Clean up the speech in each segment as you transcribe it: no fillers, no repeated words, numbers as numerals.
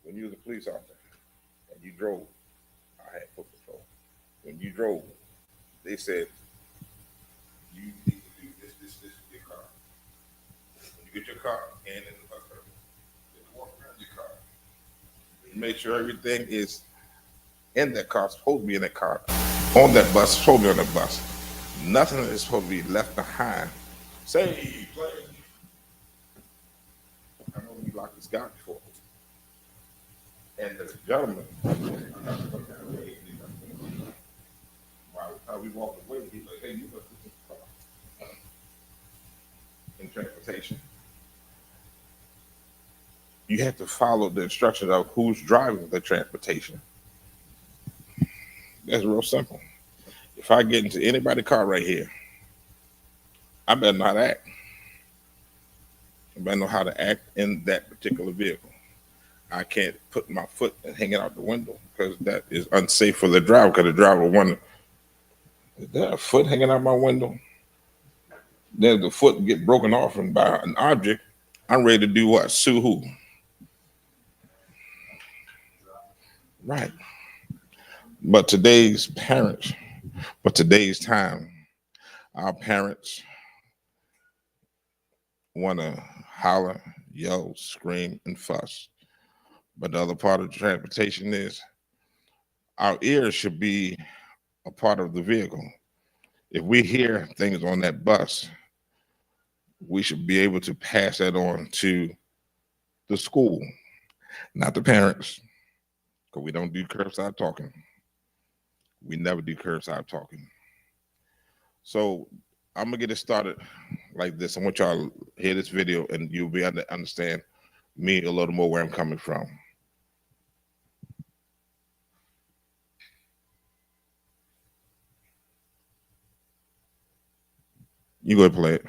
when you was a police officer and you drove, I had foot patrol. When you drove, they said you need to do this with your car. When you get your car and in the bus terminal, you have to walk around your car. You make sure everything is in that car, supposed to be in that car, on that bus, supposed to be on that bus. Nothing is supposed to be left behind. Say, play. I know we locked this guy before. And the gentleman, while we walked away, he's like, hey, you must put this car in transportation. You have to follow the instructions of who's driving the transportation. That's real simple. If I get into anybody's car right here, I better know how to act. I better know how to act in that particular vehicle. I can't put my foot and hang it out the window because that is unsafe for the driver. Because the driver will wonder, is there a foot hanging out my window? Then the foot get broken off and by an object. I'm ready to do what? Sue who? Right. But today's parents, but today's time, our parents want to holler, yell, scream, and fuss. But the other part of the transportation is our ears should be a part of the vehicle. If we hear things on that bus, we should be able to pass that on to the school, not the parents, because we don't do curbside talking. We never do curbside talking. So I'm gonna get it started like this. I want y'all to hear this video and you'll be able to understand me a little more where I'm coming from. You go ahead and play it.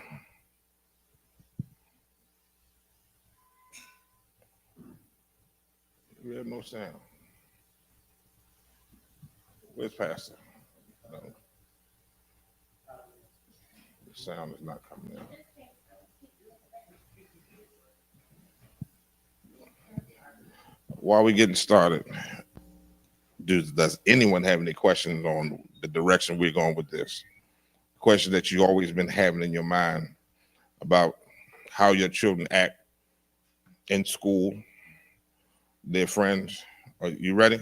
We have no sound. Where's Pastor? No. The sound is not coming out. While we getting started, does anyone have any questions on the direction we're going with this? Questions that you always been having in your mind about how your children act in school, their friends. Are you ready?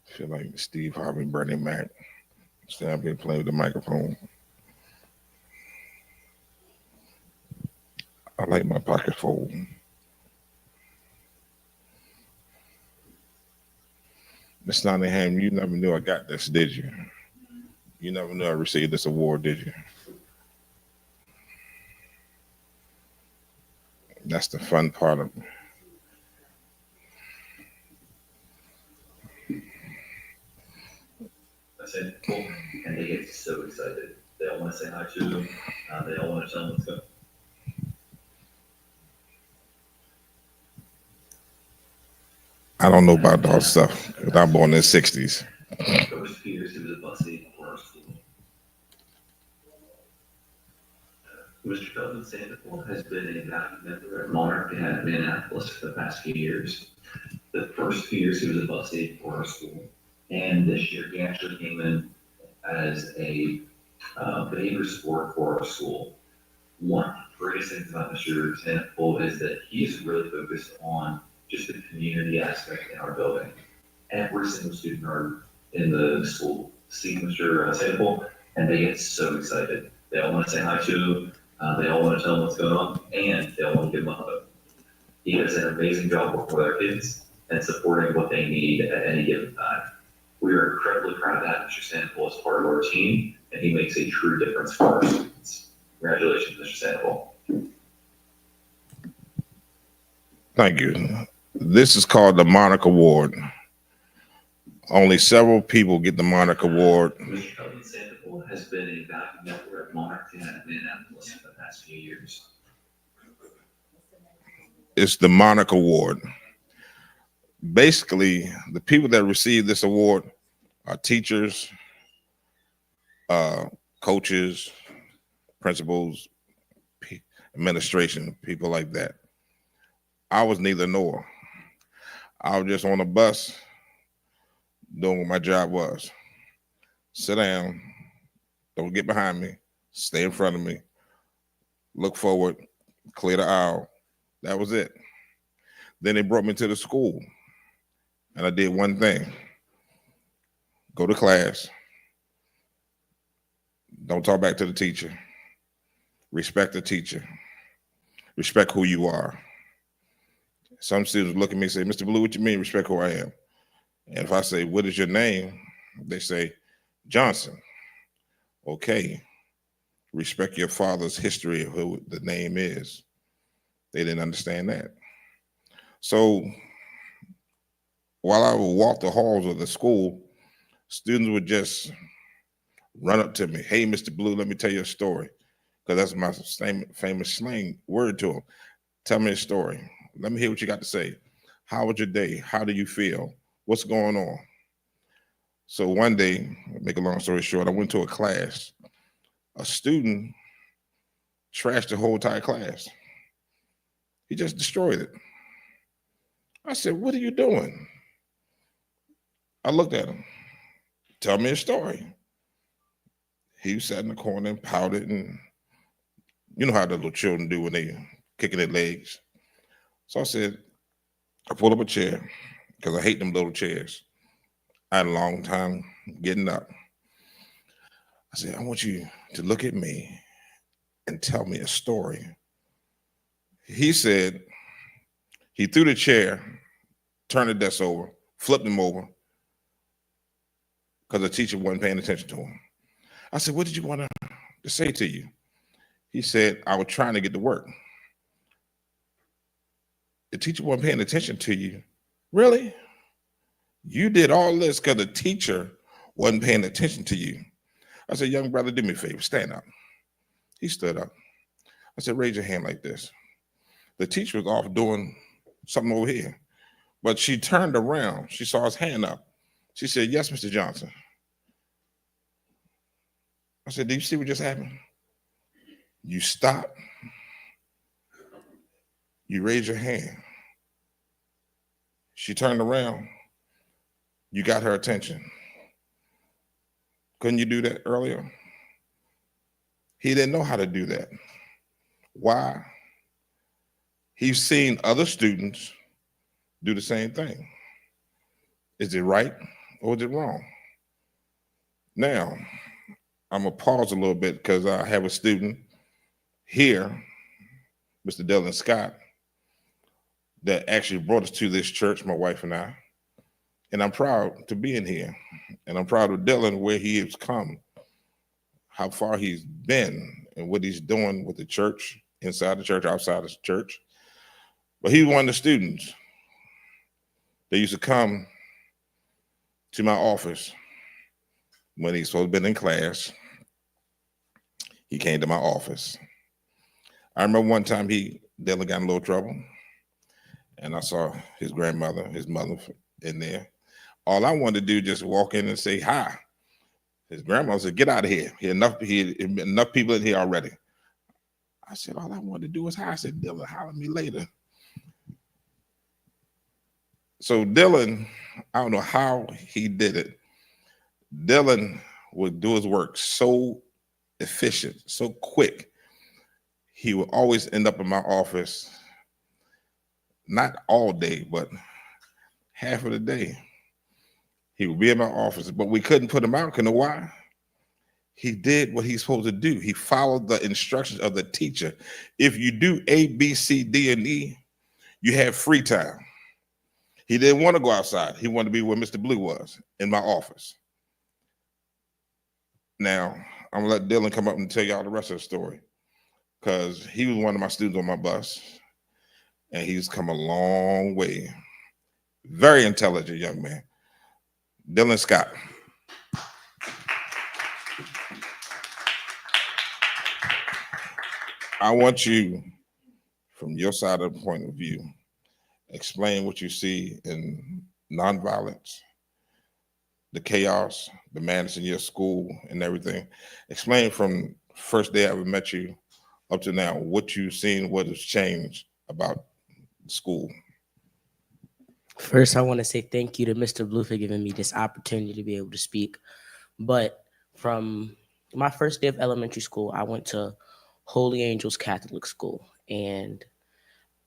Feel like Steve Harvey, Bernie Mac. Stand up here playing with the microphone. I like my pocket full. Miss Nottingham, you never knew I got this, did you? You never knew I received this award, did you? That's the fun part of it. I said, cool, and they get so excited. They all want to say hi to them. They all want to tell them what's going. I don't know about all stuff because I'm born in the 60s. First few years, he was a bus aide for our school. Mr. Kelvin Sandoval has been a valued member at Monarch and Minneapolis for the past few years. The first few years, he was a bus aide for our school. And this year, he actually came in as a behavior support for our school. One of the greatest things about Mr. Sandoval is that he's really focused on just the community aspect in our building. Every single student in the school see Mr. Sandoval, and they get so excited. They all want to say hi to him. They all want to tell him what's going on, and they all want to give him a hug. He does an amazing job working with our kids and supporting what they need at any given time. We are incredibly proud to have Mr. Sandoval as part of our team, and he makes a true difference for our students. Congratulations, Mr. Sandoval. Thank you. This is called the Monarch Award. Only several people get the Monarch Award. Mr. Kelvin Sandoval has been a valued member at Monarch in Minneapolis for the past few years. It's the Monarch Award. Basically, the people that receive this award are teachers, coaches, principals, administration, people like that. I was neither nor. I was just on a bus doing what my job was. Sit down, don't get behind me, stay in front of me, look forward, clear the aisle. That was it. Then they brought me to the school, and I did one thing: go to class, don't talk back to the teacher, respect the teacher, respect who you are. Some students look at me and say, Mr. Blue, what you mean respect who I am? And if I say, what is your name? They say, Johnson. Okay, respect your father's history of who the name is. They didn't understand that. So while I would walk the halls of the school, students would just run up to me. Hey, Mr. Blue, let me tell you a story. Because that's my famous slang word to them. Tell me a story. Let me hear what you got to say. How was your day? How do you feel? What's going on? So one day, make a long story short, I went to a class. A student trashed the whole entire class. He just destroyed it. I said, what are you doing? I looked at him. Tell me a story. He sat in the corner and pouted, and you know how the little children do when they kicking their legs. So I said, I pulled up a chair because I hate them little chairs. I had a long time getting up. I said, I want you to look at me and tell me a story. He said, he threw the chair, turned the desk over, flipped him over because the teacher wasn't paying attention to him. I said, what did you want to say to you? He said, I was trying to get to work. The teacher wasn't paying attention to you. Really? You did all this because the teacher wasn't paying attention to you. I said, young brother, do me a favor, stand up. He stood up. I said, raise your hand like this. The teacher was off doing something over here, but she turned around. She saw his hand up. She said, yes, Mr. Johnson. I said, do you see what just happened? You stop. You raise your hand. She turned around. You got her attention. Couldn't you do that earlier? He didn't know how to do that. Why? He's seen other students do the same thing. Is it right or is it wrong? Now, I'm gonna pause a little bit because I have a student here, Mr. Dylan Scott, that actually brought us to this church, my wife and I. And I'm proud to be in here. And I'm proud of Dylan, where he has come, how far he's been, and what he's doing with the church, inside the church, outside the church. But he's one of the students that used to come to my office when he's supposed to have been in class. He came to my office. I remember one time Dylan got in a little trouble, and I saw his grandmother, his mother in there. All I wanted to do just walk in and say hi. His grandmother said, get out of here. Enough people in here already. I said, all I wanted to do was hi. I said, Dylan, holler at me later. So Dylan, I don't know how he did it. Dylan would do his work so efficient, so quick. He would always end up in my office, not all day, but half of the day. He would be in my office, but we couldn't put him out. You know why? He did what he's supposed to do. He followed the instructions of the teacher. If you do A, B, C, D, and E, you have free time. He didn't want to go outside. He wanted to be where Mr. Blue was, in my office. Now, I'm gonna let Dylan come up and tell y'all the rest of the story, because he was one of my students on my bus. and he's come a long way. Very intelligent young man. Dylan Scott. I want you, from your side of the point of view, explain what you see in nonviolence, the chaos, the madness in your school and everything. Explain from first day I ever met you up to now what you've seen, what has changed about school. First, I want to say thank you to Mr. Blue for giving me this opportunity to be able to speak. But from my first day of elementary school, I went to Holy Angels Catholic School. And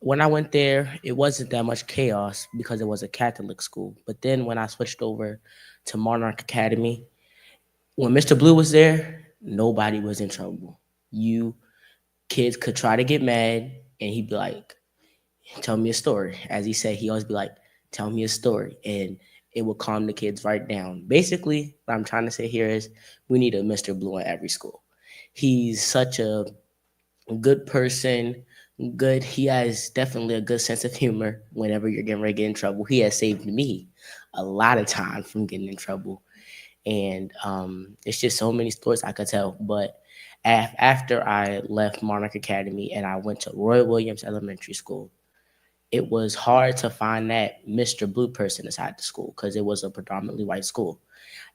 when I went there, it wasn't that much chaos because it was a Catholic school. But then when I switched over to Monarch Academy, when Mr. Blue was there, nobody was in trouble. You kids could try to get mad, and he'd be like, tell me a story. As he said, he always be like, tell me a story. And it would calm the kids right down. Basically, what I'm trying to say here is we need a Mr. Blue in every school. He's such a good person, good. He has definitely a good sense of humor whenever you're getting ready to get in trouble. He has saved me a lot of time from getting in trouble. And it's just so many stories I could tell. But after I left Monarch Academy and I went to Roy Williams Elementary School, it was hard to find that Mr. Blue person inside the school because it was a predominantly white school.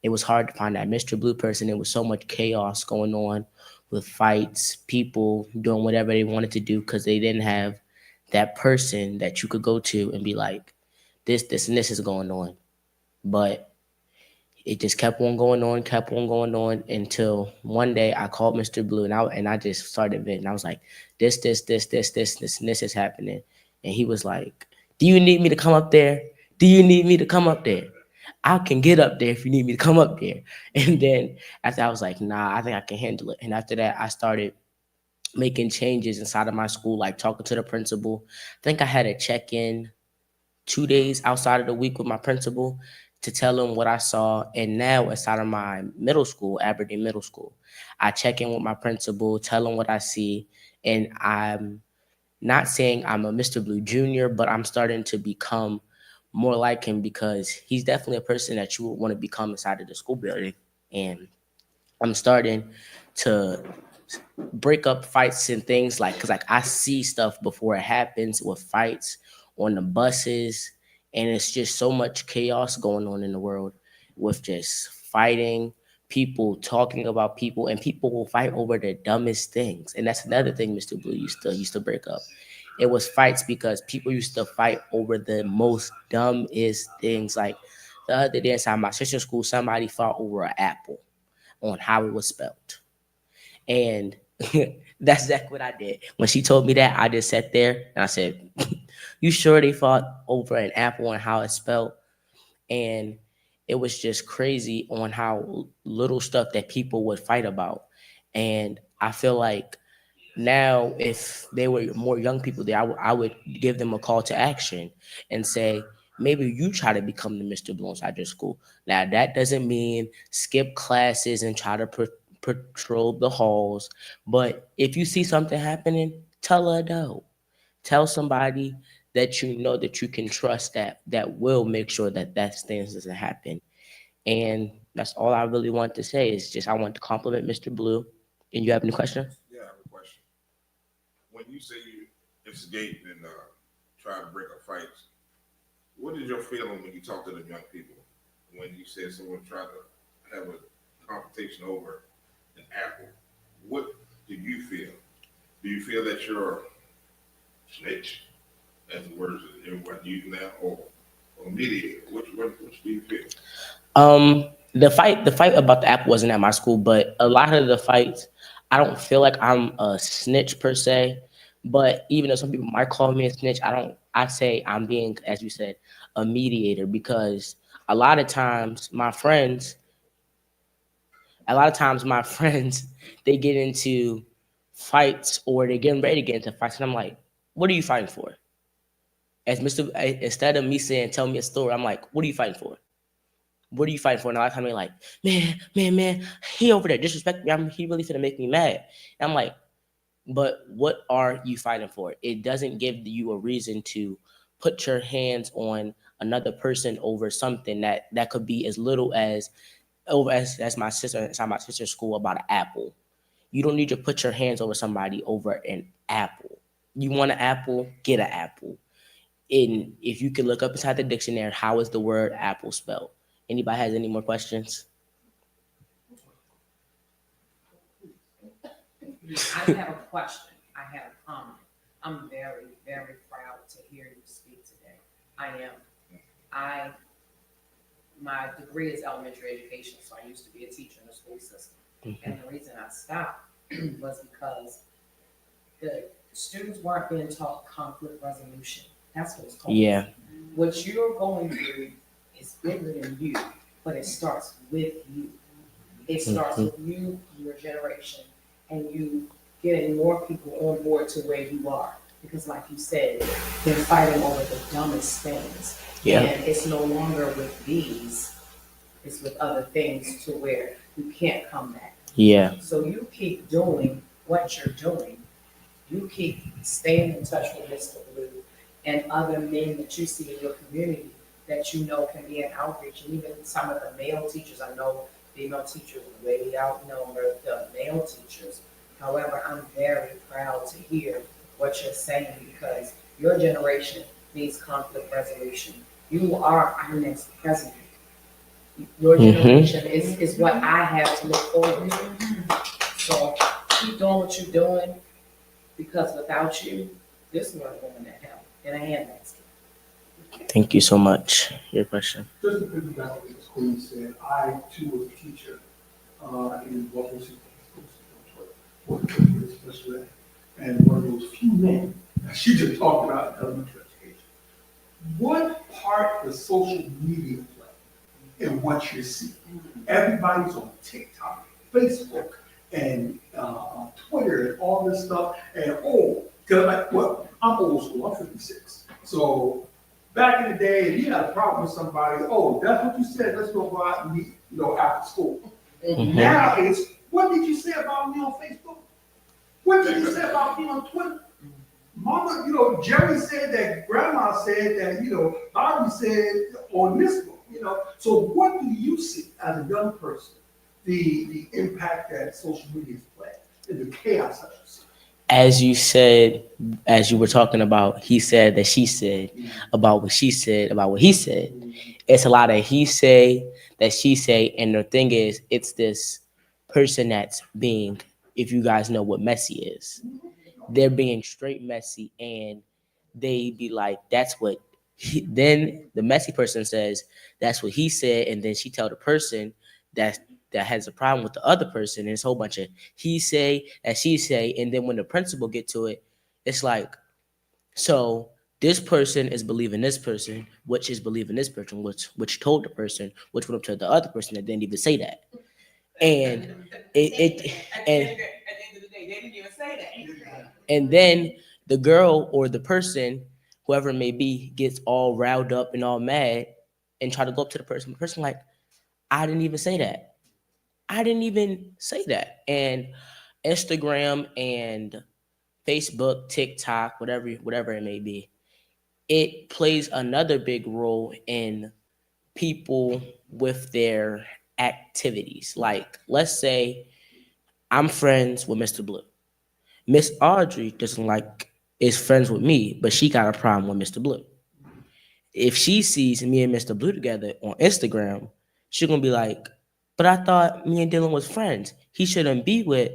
It was hard to find that Mr. Blue person. There was so much chaos going on with fights, people doing whatever they wanted to do because they didn't have that person that you could go to and be like, this, and this is going on. But it just kept on going on until one day I called Mr. Blue and I just started venting. I was like, this is happening. And he was like, do you need me to come up there? Do you need me to come up there? I can get up there if you need me to come up there. And then after I was like, nah, I think I can handle it. And after that, I started making changes inside of my school, like talking to the principal. I think I had a check-in 2 days outside of the week with my principal to tell him what I saw. And now inside of my middle school, Aberdeen Middle School, I check in with my principal, tell him what I see. And I'm not saying I'm a Mr. Blue Jr., but I'm starting to become more like him because he's definitely a person that you would want to become inside of the school building. And I'm starting to break up fights and things because like I see stuff before it happens with fights on the buses, and it's just so much chaos going on in the world with just fighting, people talking about people, and people will fight over the dumbest things. And that's another thing Mr. Blue used to break up. It was fights because people used to fight over the most dumbest things. Like the other day inside my sister's school, somebody fought over an apple on how it was spelled. And that's exactly what I did. When she told me that, I just sat there and I said, you sure they fought over an apple and how it's spelled? And it was just crazy on how little stuff that people would fight about. And I feel like now, if they were more young people there, I would give them a call to action and say, maybe you try to become the Mr. Blue inside your school. Now, that doesn't mean skip classes and try to patrol the halls. But if you see something happening, tell an adult. Tell somebody that you know that you can trust that will make sure that things doesn't happen. And that's all I really want to say is just I want to compliment Mr. Blue. And you have any questions? Yeah, I have a question. When you say you instigate and try to break up fights, what is your feeling when you talk to the young people? When you say someone tried to have a confrontation over an apple, what do you feel? Do you feel that you're a snitch, as the words that everyone uses now, or mediator? Which do you feel? The fight about the app wasn't at my school, but a lot of the fights, I don't feel like I'm a snitch per se. But even though some people might call me a snitch, I don't. I say I'm being, as you said, a mediator because a lot of times my friends, a lot of times my friends, they get into fights or they're getting ready to get into fights, and I'm like, what are you fighting for? As Mr. Instead of me saying, tell me a story, I'm like, what are you fighting for? What are you fighting for? And a lot of times they're like, man, he over there disrespect me. He really finna make me mad. And I'm like, But what are you fighting for? It doesn't give you a reason to put your hands on another person over something that could be as little as over as my sister inside my sister's school about an apple. You don't need to put your hands over somebody over an apple. You want an apple, get an apple. And if you can look up inside the dictionary, how is the word apple spelled? Anybody has any more questions? I have a question. I have a comment. I'm very, very proud to hear you speak today. I am. My degree is elementary education, so I used to be a teacher in the school system. And the reason I stopped was because the students weren't being taught conflict resolution. That's what it's called. Yeah. What you're going through is bigger than you, but it starts with you. It starts with you, your generation, and you getting more people on board to where you are. Because like you said, they're fighting over the dumbest things. Yeah. And it's no longer with these, it's with other things to where you can't come back. Yeah. So you keep doing what you're doing. You keep staying in touch with Mr. Blue and other men that you see in your community that you know can be an outreach. And even some of the male teachers, I know female teachers way outnumber the male teachers. However, I'm very proud to hear what you're saying because your generation needs conflict resolution. You are our next president. Your generation is what I have to look forward to. So keep doing what you're doing because without you, this world going to hell in a handbasket. Thank you so much. Your question. Just to piggyback on what Ms. Queen said, I too was a teacher in Baltimore City Public Schools, special ed, and one of those few men that she just talked about in elementary education. What part does social media play in what you're seeing? Everybody's on TikTok, Facebook, and Twitter, and all this stuff. And I'm old school. I'm 56. So back in the day, if you had a problem with somebody, that's what you said. Let's go out and meet, after school. Now it's, what did you say about me on Facebook? What did you say about me on Twitter? Mama, Jerry said that, Grandma said that, Bobby said on this book, So what do you see as a young person, the impact that social media has played and the chaos that you see? As you said, as you were talking about, he said that she said, about what she said, about what he said. It's a lot of he say, that she say, and the thing is, it's this person that's being, if you guys know what messy is, they're being straight messy, and they be like, that's what then the messy person says, that's what he said, and then she tell the person that has a problem with the other person, and it's a whole bunch of he say and she say, and then when the principal get to it, it's like, so this person is believing this person, which is believing this person, which told the person, which went up to the other person that didn't even say that. And at the end of the day, they didn't even say that. And then the girl or the person, whoever it may be, gets all riled up and all mad and try to go up to the person. The person like, I didn't even say that. I didn't even say that. And Instagram and Facebook, TikTok, whatever it may be, it plays another big role in people with their activities. Like, let's say I'm friends with Mr. Blue. Miss Audrey is friends with me, but she got a problem with Mr. Blue. If she sees me and Mr. Blue together on Instagram, she's gonna be like, but I thought me and Dylan was friends. He shouldn't be with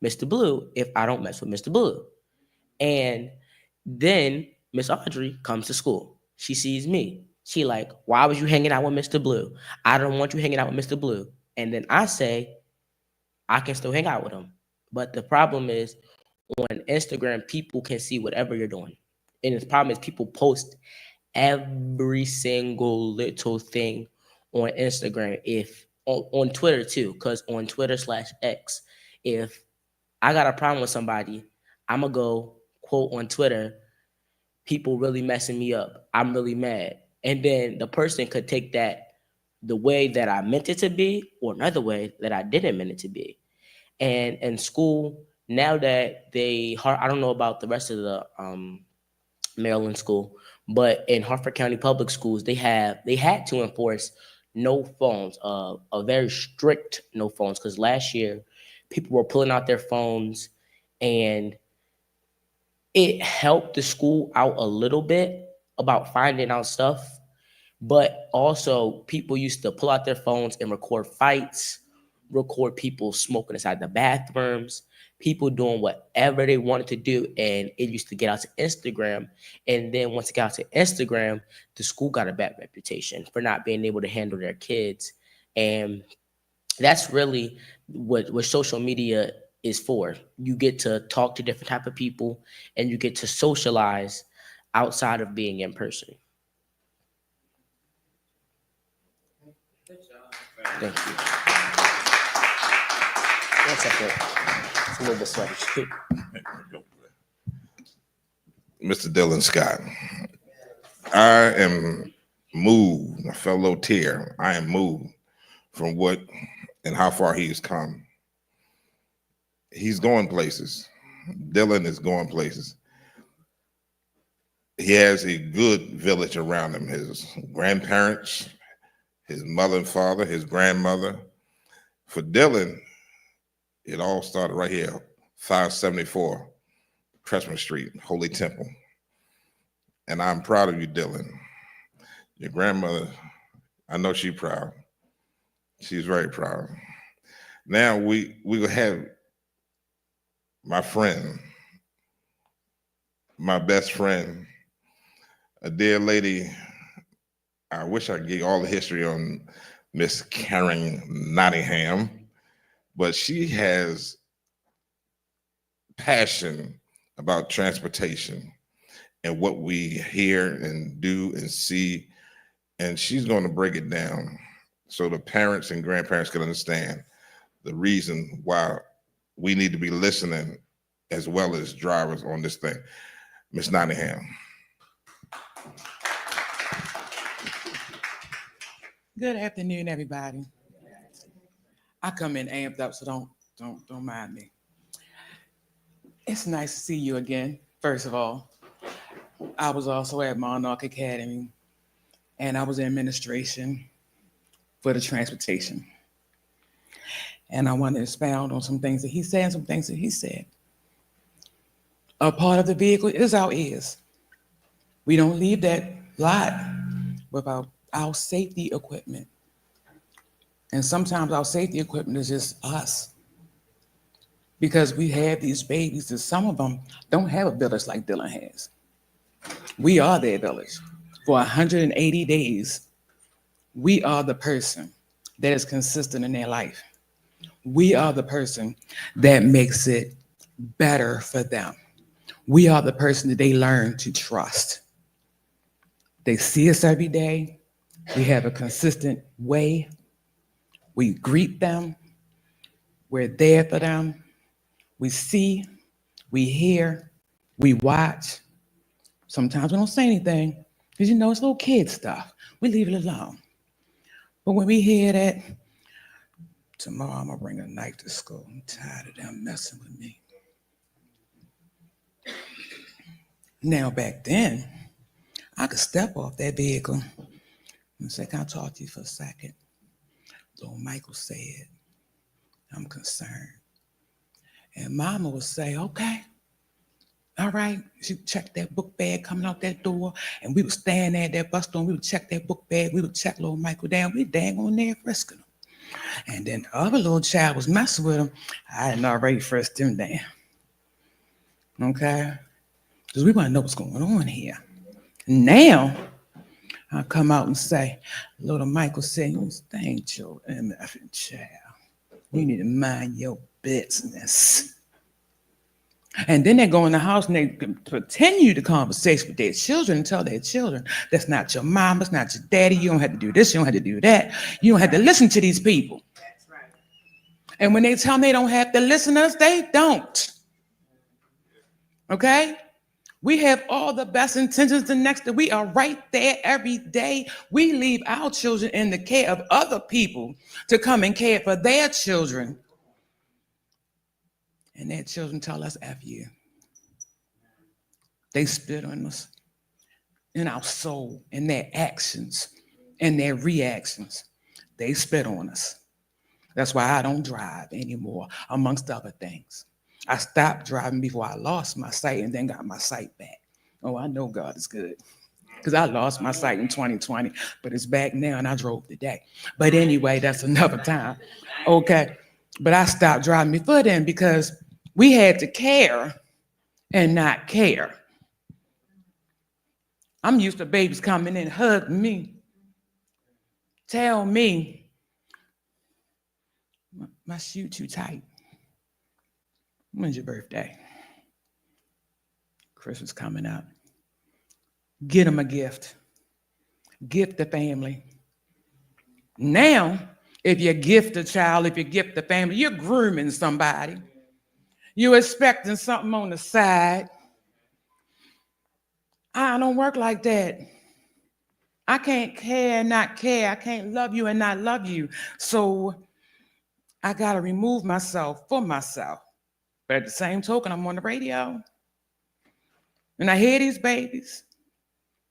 Mr. Blue if I don't mess with Mr. Blue. And then Miss Audrey comes to school. She sees me. She like, why was you hanging out with Mr. Blue? I don't want you hanging out with Mr. Blue. And then I say, I can still hang out with him. But the problem is, on Instagram, people can see whatever you're doing. And the problem is people post every single little thing on Instagram, if on Twitter too, because on Twitter/X, if I got a problem with somebody, I'm gonna go quote on Twitter, people really messing me up. I'm really mad. And then the person could take that the way that I meant it to be, or another way that I didn't mean it to be. And in school now that I don't know about the rest of the Maryland school, but in Harford County Public Schools, they had to enforce no phones, a very strict no phones, because last year people were pulling out their phones, and it helped the school out a little bit about finding out stuff, but also people used to pull out their phones and record fights, record people smoking inside the bathrooms, people doing whatever they wanted to do, and it used to get out to Instagram. And then once it got out to Instagram, the school got a bad reputation for not being able to handle their kids. And that's really what social media is for. You get to talk to different type of people, and you get to socialize outside of being in person. Thank you. One second. It's a little bit sweaty. Mr. Dylan Scott, I am moved. I felt a little tear. I am moved from what and how far he's come. He's going places. Dylan is going places. He has a good village around him. His grandparents, his mother and father, his grandmother. For Dylan, it all started right here, 574 Cressman Street, Holy Temple. And I'm proud of you, Dylan. Your grandmother, I know she's proud. She's very proud. Now we will have my friend, my best friend, a dear lady. I wish I could give you all the history on Miss Karen Nottingham, but she has passion about transportation and what we hear and do and see, and she's going to break it down so the parents and grandparents can understand the reason why we need to be listening as well as drivers on this thing. Miss Nottingham. Good afternoon, everybody. I come in amped up, so don't mind me. It's nice to see you again. First of all, I was also at Monarch Academy, and I was in administration for the transportation. And I want to expound on some things that he said and some things that he said. A part of the vehicle is our ears. We don't leave that lot without our safety equipment. And sometimes our safety equipment is just us. Because we have these babies, and some of them don't have a village like Dylan has. We are their village. For 180 days, we are the person that is consistent in their life. We are the person that makes it better for them. We are the person that they learn to trust. They see us every day. We have a consistent way. We greet them. We're there for them. We see, we hear, we watch. Sometimes we don't say anything because, it's little kid stuff. We leave it alone. But when we hear that, tomorrow I'm going to bring a knife to school. I'm tired of them messing with me. Now, back then, I could step off that vehicle and say, "Can I talk to you for a second?" Little Michael said, "I'm concerned." And Mama would say, "Okay, all right." She would check that book bag coming out that door, and we would stand there at that bus stop, and we would check that book bag. We would check little Michael down. We dang on there frisking him. And then the other little child was messing with him. I had already frisked him down. Okay? Because we want to know what's going on here. Now, I come out and say, little Michael said, "You stank your MFing child. You need to mind your business." And then they go in the house and they continue the conversation with their children and tell their children, "That's not your mom, that's not your daddy. You don't have to do this, you don't have to do that. You don't have to listen to these people." That's right. And when they tell them they don't have to listen to us, they don't. Okay? We have all the best intentions the next day. We are right there every day. We leave our children in the care of other people to come and care for their children. and their children tell us F you. They spit on us in our soul, in their actions, and their reactions. They spit on us. That's why I don't drive anymore, amongst other things. I stopped driving before I lost my sight and then got my sight back. Oh, I know God is good, because I lost my sight in 2020, but it's back now and I drove today. But anyway, that's another time. Okay. But I stopped driving before then because we had to care and not care. I'm used to babies coming in, hug me, tell me, my shoe too tight. When's your birthday? Christmas coming up. Get them a gift. Gift the family. Now, if you gift a child, if you gift the family, you're grooming somebody. You're expecting something on the side. I don't work like that. I can't care and not care. I can't love you and not love you. So I got to remove myself for myself. But at the same token, I'm on the radio. And I hear these babies.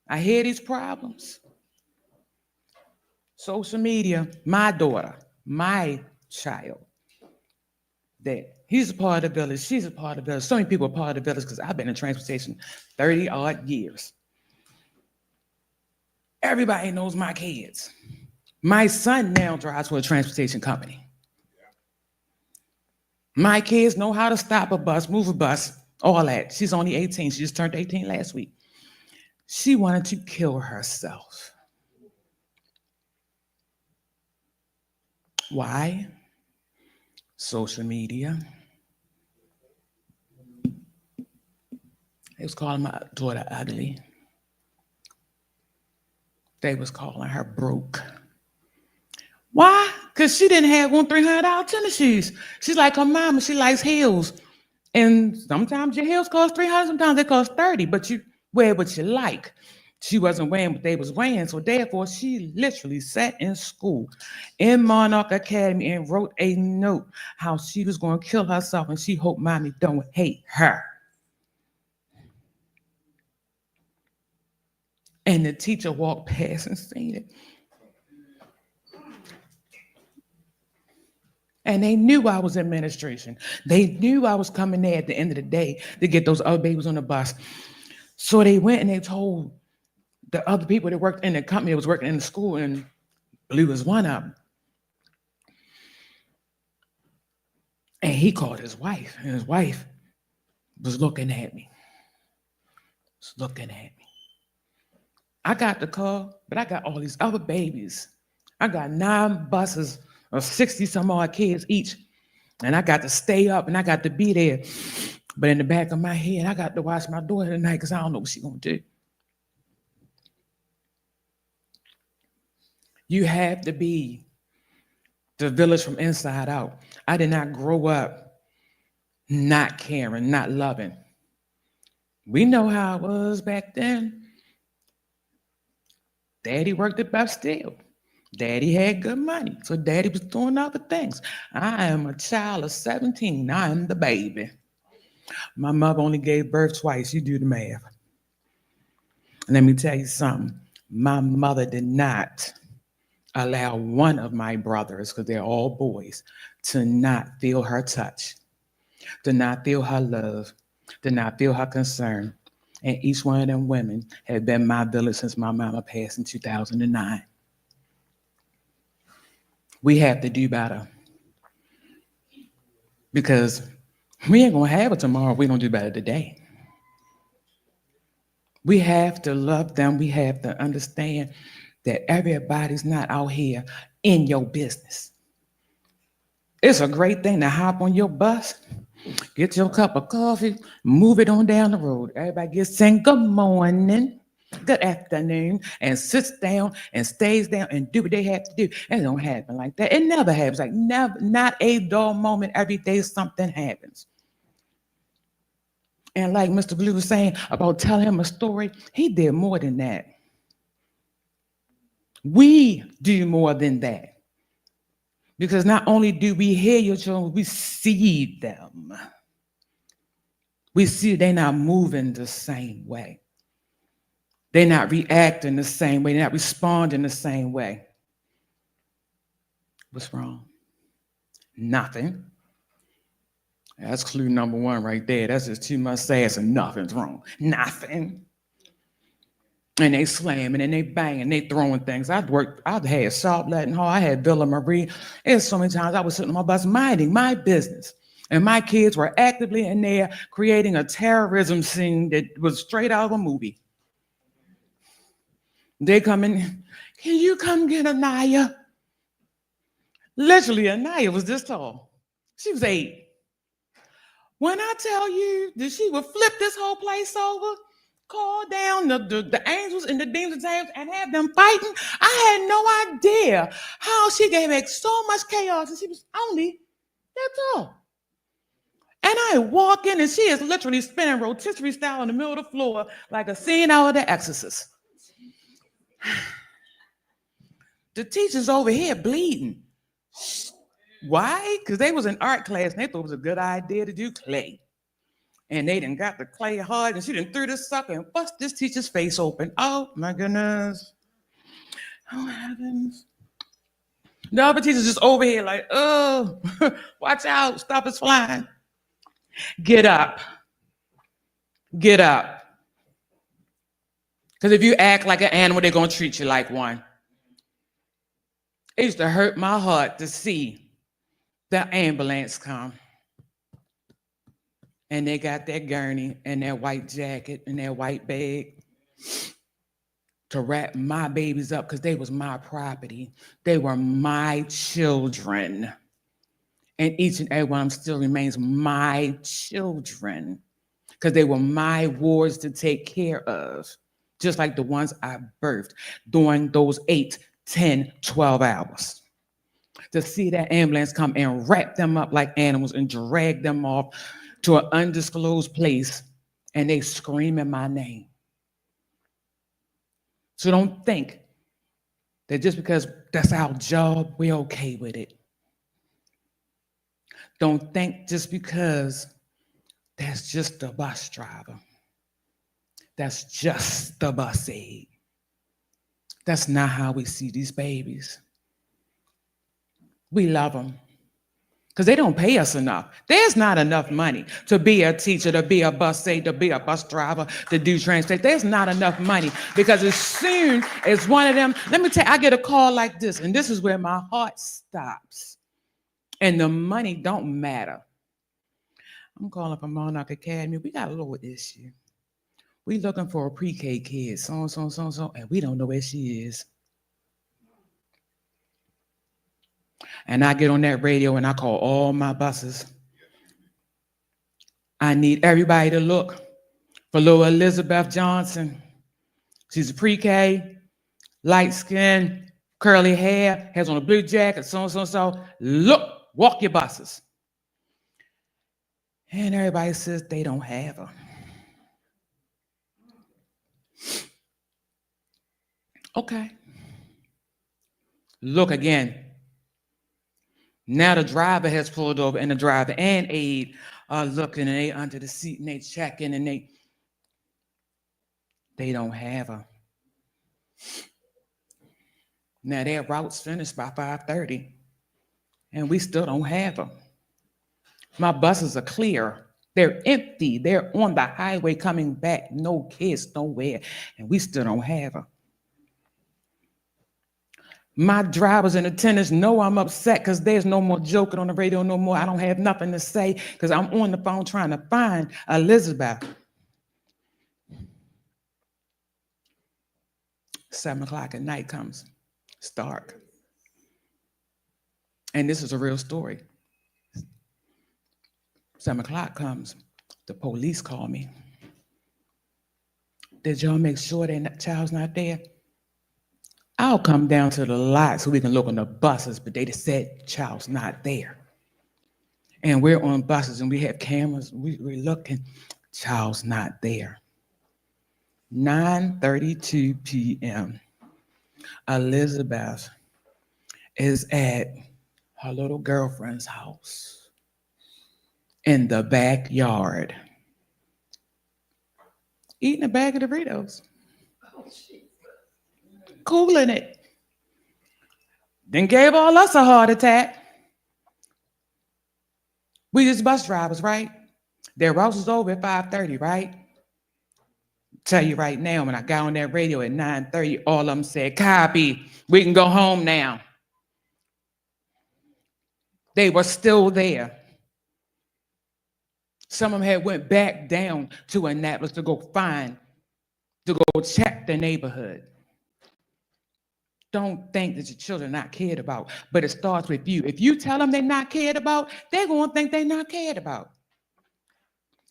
I hear these problems. Social media, my daughter, my child, that he's a part of the village, she's a part of the village. So many people are part of the village because I've been in transportation 30 odd years. Everybody knows my kids. My son now drives for a transportation company. My kids know how to stop a bus, move a bus, all that. She's only 18. She just turned 18 last week. She wanted to kill herself. Why? Social media. They was calling my daughter ugly. They was calling her broke. Why? Because she didn't have on $300 tennis shoes. She's like her mama, she likes heels. And sometimes your heels cost $300, sometimes they cost $30, but you wear what you like. She wasn't wearing what they was wearing, so therefore she literally sat in school in Monarch Academy and wrote a note how she was going to kill herself and she hoped mommy don't hate her. And the teacher walked past and seen it. And they knew I was administration. They knew I was coming there at the end of the day to get those other babies on the bus. So they went and they told the other people that worked in the company that was working in the school, and Blue was one of them. And he called his wife, and his wife was looking at me. Was looking at me. I got the call, but I got all these other babies. I got 9 buses of 60 some odd kids each. And I got to stay up and I got to be there. But in the back of my head, I got to watch my daughter tonight because I don't know what she's going to do. You have to be the village from inside out. I did not grow up not caring, not loving. We know how it was back then. Daddy worked at Bastille. Daddy had good money, so daddy was doing other things. I am a child of 17. I'm the baby. My mother only gave birth twice. You do the math. And let me tell you something. My mother did not allow one of my brothers, because they're all boys, to not feel her touch, to not feel her love, to not feel her concern. And each one of them women have been my village since my mama passed in 2009. We have to do better, because we ain't gonna have it tomorrow if we don't do better today. We have to love them. We have to understand that everybody's not out here in your business. It's a great thing to hop on your bus, get your cup of coffee, move it on down the road. Everybody gets saying good morning, good afternoon, and sits down and stays down and do what they have to do. And it don't happen like that. It never happens. Like never, not a dull moment. Every day something happens. And like Mr. Blue was saying about telling him a story, he did more than that. We do more than that. Because not only do we hear your children, we see them. We see they're not moving the same way. They're not reacting the same way. They're not responding the same way. What's wrong? Nothing. That's clue number one right there. That's just too much sass and nothing's wrong. Nothing. And they slamming and they banging, they throwing things. I've had Sharp Latin Hall, I had Villa Marie. There's so many times I was sitting on my bus minding my business. And my kids were actively in there creating a terrorism scene that was straight out of a movie. They come in, can you come get Anaya? Literally, Anaya was this tall. She was 8. When I tell you that she would flip this whole place over, call down the angels and the demons and have them fighting, I had no idea how she could make so much chaos, and she was only that tall. And I walk in and she is literally spinning rotisserie style in the middle of the floor like a scene out of The Exorcist. The teacher's over here bleeding. Why? Because they was in art class and they thought it was a good idea to do clay. And they done got the clay hard and she done threw this sucker and bust this teacher's face open. Oh my goodness. Oh heavens. The other teacher's just over here like, oh, watch out, stuff is flying. Get up. Get up. Because if you act like an animal, they're going to treat you like one. It used to hurt my heart to see the ambulance come. And they got that gurney and that white jacket and that white bag to wrap my babies up because they was my property. They were my children. And each and every one of them still remains my children because they were my wards to take care of, just like the ones I birthed during those 8, 10, 12 hours. To see that ambulance come and wrap them up like animals and drag them off to an undisclosed place and they screaming my name. So don't think that just because that's our job, we're okay with it. Don't think just because that's just the bus driver. That's just the bus aide. That's not how we see these babies. We love them because they don't pay us enough. There's not enough money to be a teacher, to be a bus aide, to be a bus driver, to do transportation. There's not enough money because as soon as one of them, let me tell you, I get a call like this, and this is where my heart stops. And the money don't matter. I'm calling from Monarch Academy. We got a little issue. We looking for a pre-K kid, so, and we don't know where she is. And I get on that radio and I call all my buses. I need everybody to look for little Elizabeth Johnson. She's a pre-K, light skin, curly hair, has on a blue jacket, so. Look, walk your buses. And everybody says they don't have her. Okay. Look again. Now the driver has pulled over and the driver and aide are looking and they under the seat and they checking and they don't have her. Now their route's finished by 5:30 and we still don't have her. My buses are clear. They're empty. They're on the highway coming back. No kids nowhere and we still don't have her. My drivers and attendants know I'm upset because there's no more joking on the radio no more. I don't have nothing to say because I'm on the phone trying to find Elizabeth. 7 o'clock at night comes. It's dark. And this is a real story. 7 o'clock comes. The police call me. Did y'all make sure that child's not there? I'll come down to the lot so we can look on the buses, but they just said child's not there. And we're on buses and we have cameras. We're looking, child's not there. 9:32 p.m. Elizabeth is at her little girlfriend's house in the backyard eating a bag of Doritos, cooling it. Then gave all us a heart attack. We just bus drivers, right? Their routes was over at 5:30, right? Tell you right now, when I got on that radio at 9:30, all of them said, copy, we can go home now. They were still there. Some of them had went back down to Annapolis to go check the neighborhood. Don't think that your children are not cared about, but it starts with you. If you tell them they're not cared about, they're going to think they're not cared about.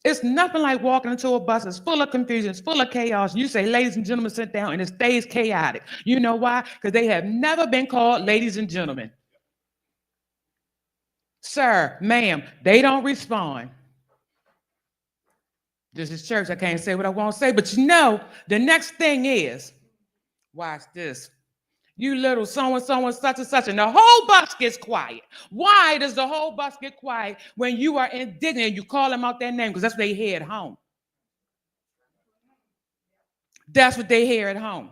It's nothing like walking into a bus that's full of confusion, it's full of chaos. You say, ladies and gentlemen, sit down, and it stays chaotic. You know why? Because they have never been called ladies and gentlemen. Sir, ma'am, they don't respond. This is church. I can't say what I want to say, but you know, the next thing is, watch this. You little so-and-so and such and such, and the whole bus gets quiet. Why does the whole bus get quiet when you are indignant and you call them out their name? Because that's what they hear at home. That's what they hear at home.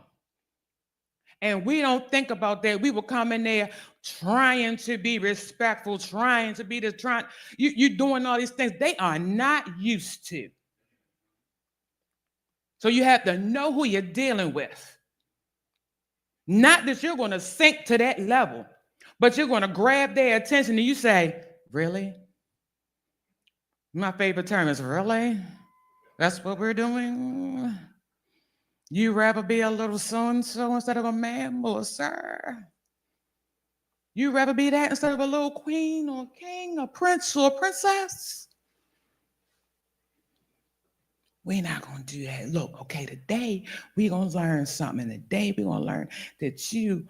And we don't think about that. We will come in there trying to be respectful, trying to be you're doing all these things they are not used to. So you have to know who you're dealing with. Not that you're going to sink to that level, but you're going to grab their attention and you say, really? My favorite term is really? That's what we're doing? You rather be a little so-and-so instead of a man or sir? You rather be that instead of a little queen or king or prince or princess? We're not going to do that. Look, okay, today we're going to learn something. And today we're going to learn that you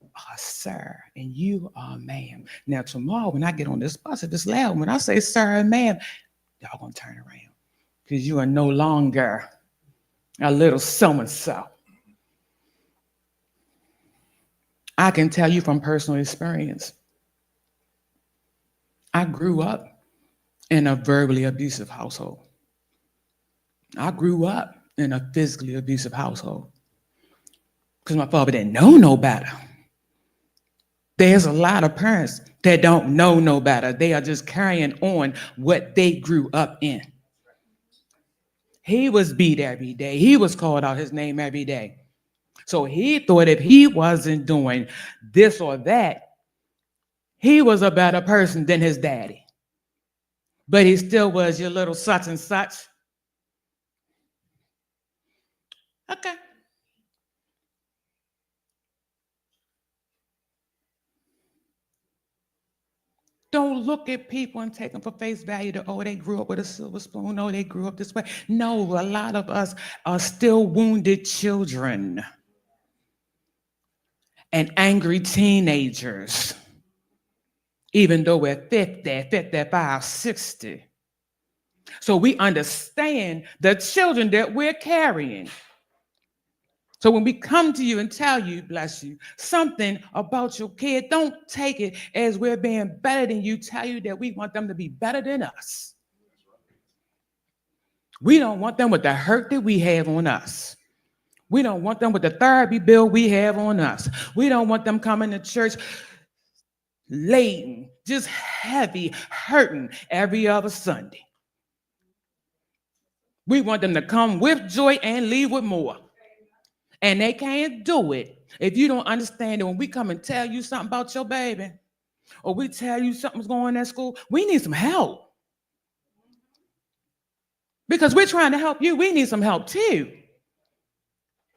are sir and you are ma'am. Now, tomorrow when I get on this bus at this loud, when I say sir and ma'am, y'all going to turn around because you are no longer a little so-and-so. I can tell you from personal experience, I grew up in a verbally abusive household. I grew up in a physically abusive household because my father didn't know no better. There's a lot of parents that don't know no better. They are just carrying on what they grew up in. He was beat every day. He was called out his name every day. So he thought if he wasn't doing this or that, he was a better person than his daddy. But he still was your little such and such. Okay. Don't look at people and take them for face value that, oh, they grew up with a silver spoon. Oh, they grew up this way. No, a lot of us are still wounded children and angry teenagers, even though we're 50, 55, 60. So we understand the children that we're carrying. So when we come to you and tell you, bless you, something about your kid, don't take it as we're being better than you. Tell you that we want them to be better than us. We don't want them with the hurt that we have on us. We don't want them with the therapy bill we have on us. We don't want them coming to church laden, just heavy, hurting every other Sunday. We want them to come with joy and leave with more. And they can't do it if you don't understand that when we come and tell you something about your baby, or we tell you something's going on at school, we need some help. Because we're trying to help you, we need some help too.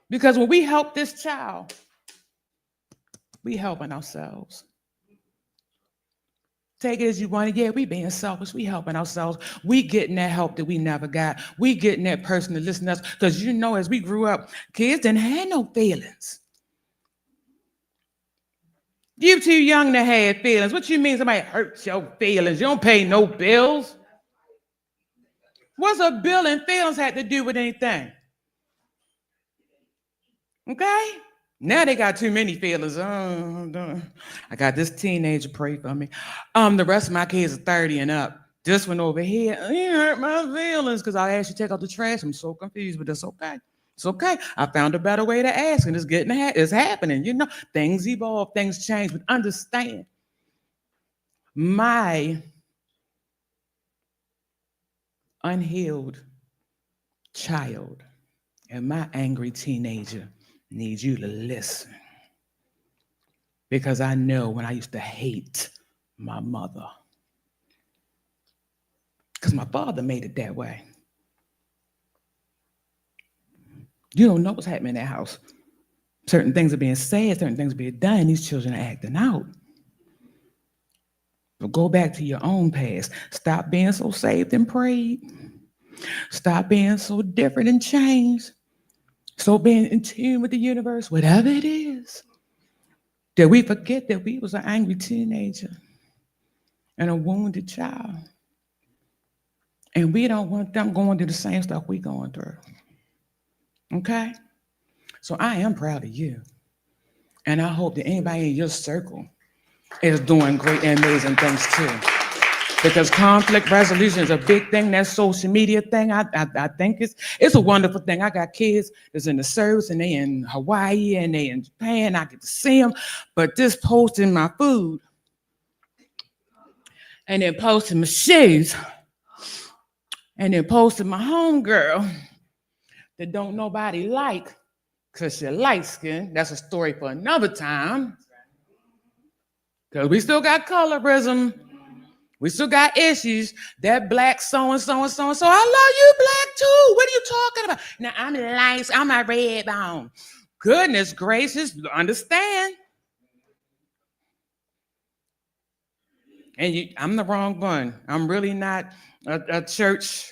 Because when we help this child, we helping ourselves. Take it as you want it. Yeah, we being selfish. We helping ourselves. We getting that help that we never got. We getting that person to listen to us. Because you know, as we grew up, kids didn't have no feelings. You too young to have feelings. What you mean somebody hurts your feelings? You don't pay no bills. What's a bill and feelings had to do with anything? Okay? Now they got too many feelings. I got this teenager, pray for me. The rest of my kids are 30 and up. This one over here, you hurt my feelings because I asked you to take out the trash. I'm so confused, but that's okay. It's okay. I found a better way to ask, and it's happening. You know, things evolve, things change, but understand my unhealed child and my angry teenager needs you to listen. Because I know when I used to hate my mother, because my father made it that way. You don't know what's happening in that house. Certain things are being said, certain things are being done, and these children are acting out. But go back to your own past. Stop being so saved and prayed. Stop being so different and changed. So being in tune with the universe, whatever it is. That we forget that we was an angry teenager and a wounded child. And we don't want them going through the same stuff we going through. Okay? So I am proud of you. And I hope that anybody in your circle is doing great and amazing things too. Because conflict resolution is a big thing. That social media thing, I think it's a wonderful thing. I got kids that's in the service and they in Hawaii and they in Japan. I get to see them. But this posting my food and then posting my shoes and then posting my homegirl that don't nobody like because you're light skinned. That's a story for another time. Because we still got colorism. We still got issues. That black so-and-so and so-and-so. I love you, black too. What are you talking about? Now, I'm light, I'm a red bone. Goodness gracious, understand. And I'm the wrong one. I'm really not a church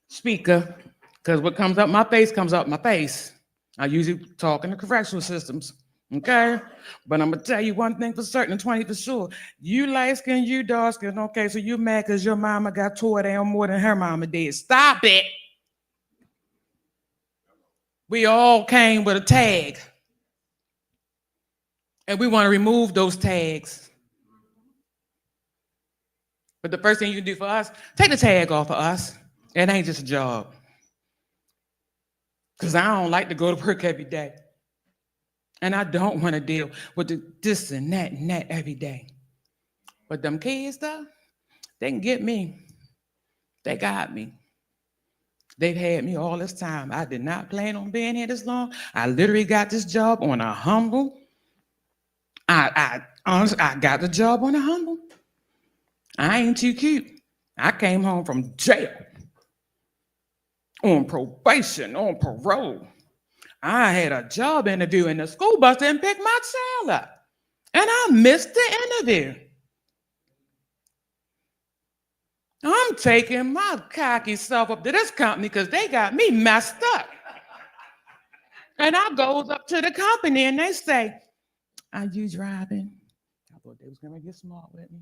speaker because what comes up my face comes up my face. I usually talk in the correctional systems. Okay, but I'm gonna tell you one thing for certain and 20 for sure. You light skin, you dark skin. Okay, so you mad because your mama got tore down more than her mama did. Stop it. We all came with a tag, and we want to remove those tags. But the first thing you can do for us, take the tag off of us. It ain't just a job, because I don't like to go to work every day. And I don't want to deal with this and that every day. But them kids, though, they can get me. They got me. They've had me all this time. I did not plan on being here this long. I literally got this job on a humble. I got the job on a humble. I ain't too cute. I came home from jail on probation, on parole. I had a job interview and the school bus didn't pick my child up. And I missed the interview. I'm taking my cocky self up to this company because they got me messed up. And I goes up to the company and they say, "Are you driving?" I thought they was gonna get smart with me.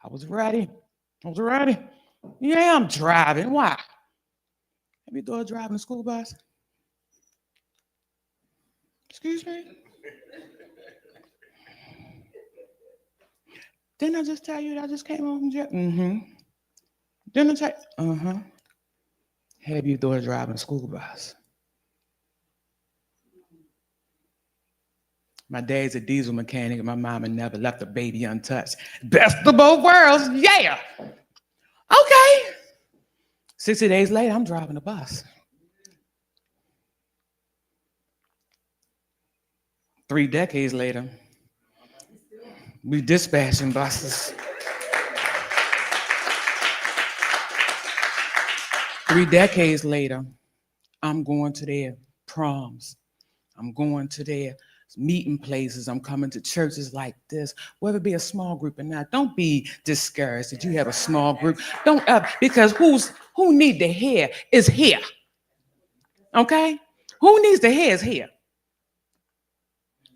I was ready. Yeah, I'm driving. Why? Have you thought of driving a school bus? Excuse me? Didn't I just tell you that I just came home from jail? Mm-hmm. Didn't I tell you? Uh-huh. Have you thought of driving a school bus? My dad's a diesel mechanic and my mama never left a baby untouched. Best of both worlds, yeah. Okay. 60 days later, I'm driving a bus. 3 decades later, we dispatching buses. 3 decades later, I'm going to their proms. I'm going to their meeting places. I'm coming to churches like this, whether it be a small group or not. Don't be discouraged that you have a small group. Don't, because who need to hear is here. Okay? Who needs to hear is here.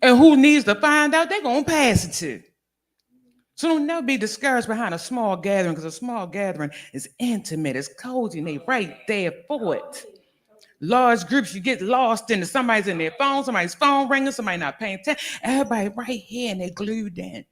And who needs to find out, they're going to pass it to. So don't never be discouraged behind a small gathering, because a small gathering is intimate, it's cozy, and they right there for it. Large groups, you get lost in it. Somebody's in their phone, somebody's phone ringing, somebody not paying attention. Everybody right here and they're glued in.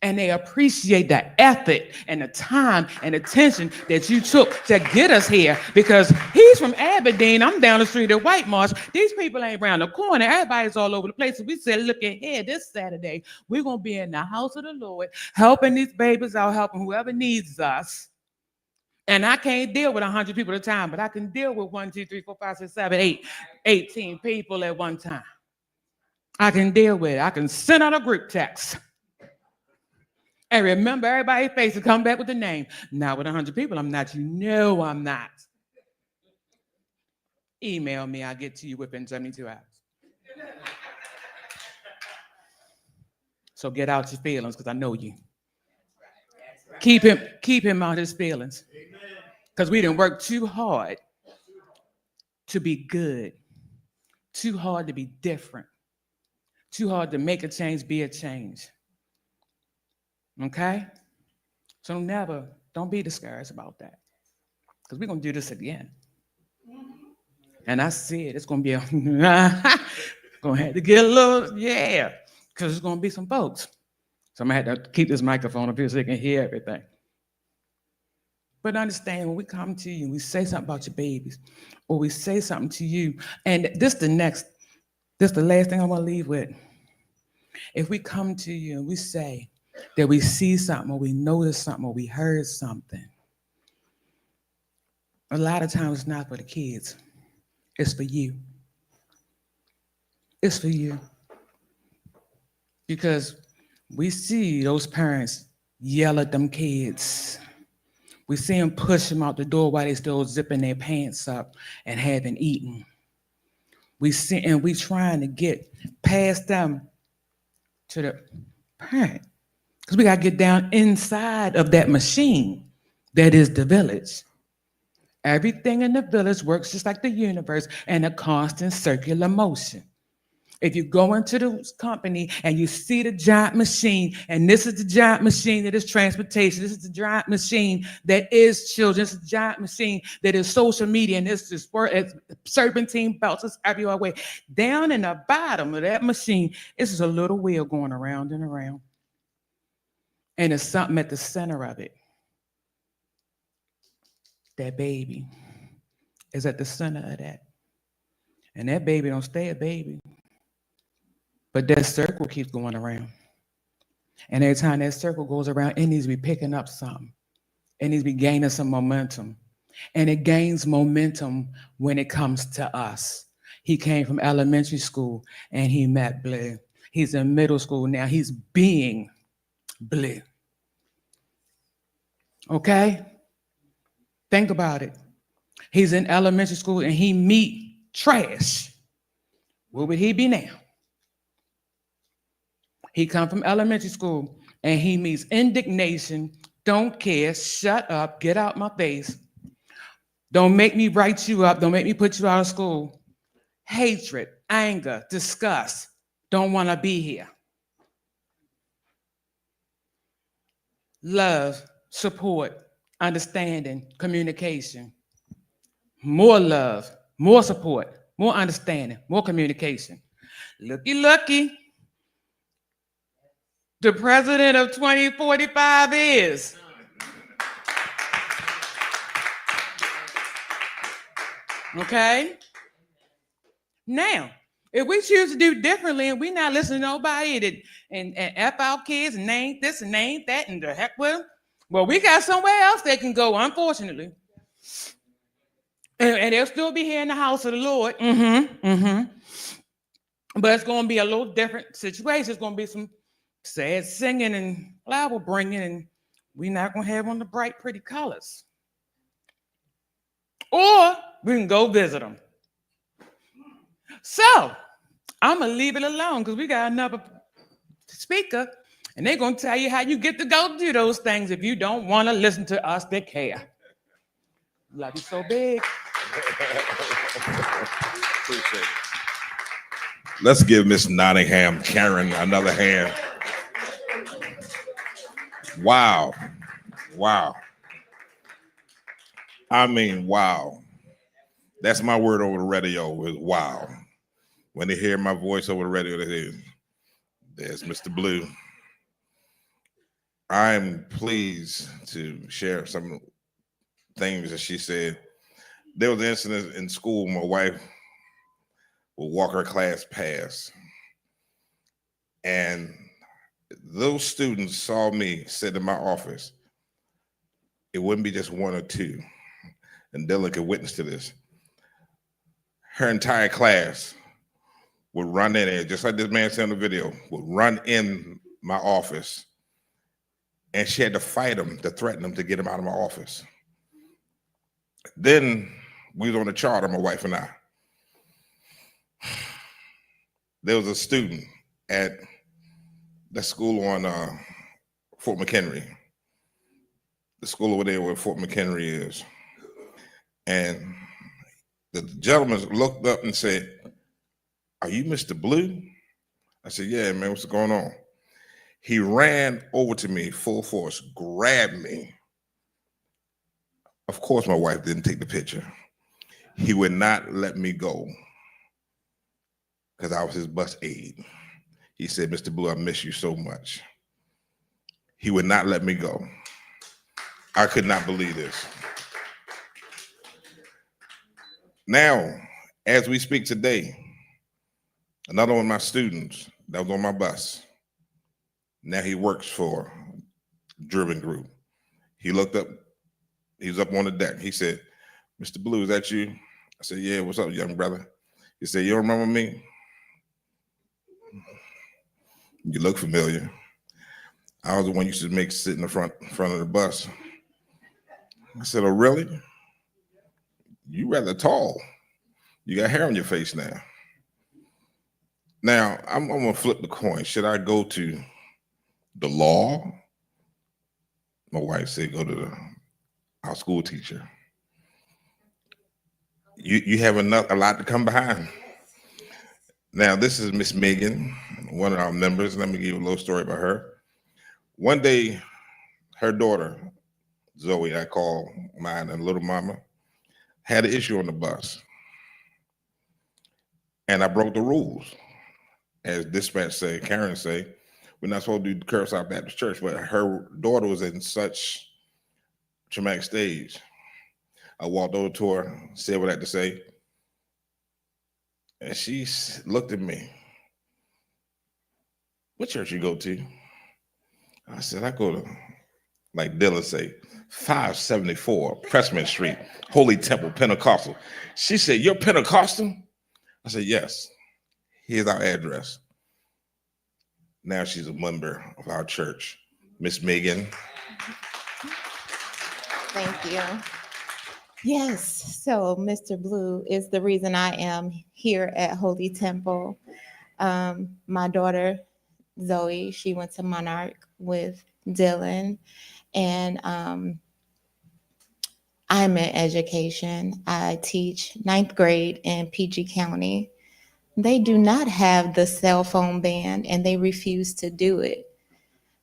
And they appreciate the effort and the time and attention that you took to get us here. Because he's from Aberdeen, I'm down the street at White Marsh. These people ain't around the corner. Everybody's all over the place. So we said, look at here, this Saturday, we're going to be in the house of the Lord, helping these babies out, helping whoever needs us. And I can't deal with 100 people at a time, but I can deal with 1, 2, 3, 4, 5, 6, 7, 8, 18 people at one time. I can deal with it. I can send out a group text. And remember everybody's face to come back with the name. Now with 100 people, I'm not. You know I'm not. Email me. I'll get to you within 72 hours. So get out your feelings, because I know you. Keep him out his feelings. Because we didn't work too hard to be good. Too hard to be different. Too hard to make a change, be a change. Okay? So don't be discouraged about that. Because we're going to do this again. And I see it. It's going to be going to have to get a little, yeah. Because there's going to be some folks. So I'm going to have to keep this microphone up here so they can hear everything. But understand, when we come to you, we say something about your babies, or we say something to you, and this the last thing I want to leave with. If we come to you and we say that we see something, or we notice something, or we heard something, a lot of times it's not for the kids. It's for you. It's for you. Because we see those parents yell at them kids. We see them push them out the door while they still zipping their pants up and haven't eaten. We see, and we trying to get past them to the parent. Because we got to get down inside of that machine that is the village. Everything in the village works just like the universe in a constant circular motion. If you go into the company and you see the giant machine, and this is the giant machine that is transportation, this is the giant machine that is children, this is the giant machine that is social media, and this is serpentine belts, it's everywhere way. Down in the bottom of that machine, it's just a little wheel going around and around. And there's something at the center of it. That baby is at the center of that. And that baby don't stay a baby. But that circle keeps going around. And every time that circle goes around, it needs to be picking up something. It needs to be gaining some momentum. And it gains momentum when it comes to us. He came from elementary school and he met Blue. He's in middle school now. He's being Blue. Okay? Think about it. He's in elementary school and he meet trash. Where would he be now? He come from elementary school and he meets indignation, don't care, shut up, get out my face. Don't make me write you up, don't make me put you out of school. Hatred, anger, disgust, don't want to be here. Love, support, understanding, communication. More love, more support, more understanding, more communication. Looky. The president of 2045 is. Okay? Now, if we choose to do differently and we're not listening to nobody and F our kids and name this and name that and the heck with them, well, we got somewhere else they can go, unfortunately. And they'll still be here in the house of the Lord. But it's going to be a little different situation. It's going to be some sad singing and flower bringing, and we're not going to have on the bright, pretty colors. Or we can go visit them. So I'm going to leave it alone because we got another speaker, and they're going to tell you how you get to go do those things if you don't want to listen to us that care. Love you so big. Appreciate it. Let's give Miss Nottingham Karen another hand. Wow. I mean, wow. That's my word over the radio is wow. When they hear my voice over the radio, they say, there's Mr. Blue. I'm pleased to share some things that she said. There was an incident in school. My wife would walk her class past, and those students saw me sit in my office. It wouldn't be just one or two, and Dylan could witness to this. Her entire class would run in there, just like this man said in the video, would run in my office, and she had to fight him, to threaten him to get him out of my office. Then we was on the charter, my wife and I. There was a student at the school on Fort McHenry, the school over there where Fort McHenry is. And the gentleman looked up and said, "Are you Mr. Blue?" I said, "Yeah, man, what's going on?" He ran over to me full force, grabbed me. Of course, my wife didn't take the picture. He would not let me go because I was his bus aide. He said, "Mr. Blue, I miss you so much." He would not let me go. I could not believe this. Now, as we speak today, another one of my students that was on my bus, now he works for Driven Group. He looked up, he was up on the deck. He said, "Mr. Blue, is that you?" I said, "Yeah, what's up, young brother?" He said, "You don't remember me?" "You look familiar. I was the one you used to make sit in the front of the bus." I said, "Oh, really? You rather tall. You got hair on your face now." Now, I'm gonna flip the coin. Should I go to the law? My wife said, "Go to our school teacher." You have a lot to come behind. Now, this is Miss Megan, one of our members. Let me give you a little story about her. One day, her daughter, Zoe, I call mine and little mama, had an issue on the bus. And I broke the rules. As dispatch say, Karen say, we're not supposed to do Curbside Baptist Church, but her daughter was in such traumatic stage. I walked over to her, said what I had to say, and she looked at me. "What church you go to?" I said, "I go to," like Dylan say, 574 Pressman Street, Holy Temple Pentecostal. She said, "You're Pentecostal?" I said, "Yes. Here's our address." Now she's a member of our church. Miss Megan. Thank you. Yes, so Mr. Blue is the reason I am here at Holy Temple. My daughter, Zoe, she went to Monarch with Dylan, and I'm in education. I teach 9th grade in PG County. They do not have the cell phone ban, and they refuse to do it.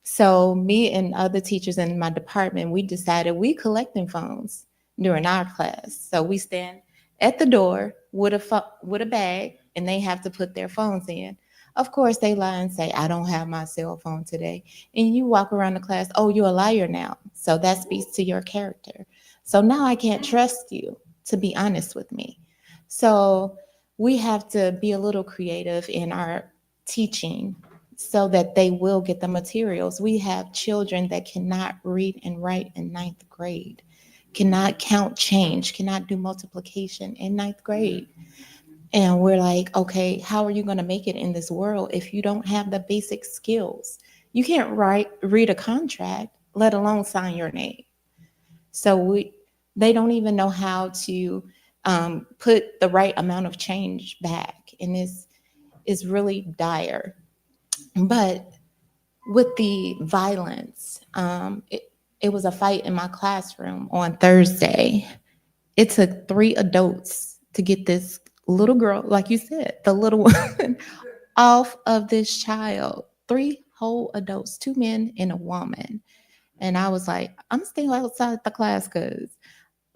So me and other teachers in my department, we decided we collecting phones during our class. So we stand at the door with a bag, and they have to put their phones in. Of course, they lie and say, "I don't have my cell phone today." And you walk around the class, "Oh, you're a liar now." So that speaks to your character. So now I can't trust you, to be honest with me. So we have to be a little creative in our teaching so that they will get the materials. We have children that cannot read and write in 9th grade, cannot count change, cannot do multiplication in 9th grade. And we're like, okay, how are you going to make it in this world if you don't have the basic skills? You can't read a contract, let alone sign your name. So they don't even know how to put the right amount of change back. And it's really dire. But with the violence, it was a fight in my classroom on Thursday. It took 3 adults to get this little girl, like you said, the little one, off of this child. 3 whole adults, 2 men and a woman. And I was like, I'm staying outside the class because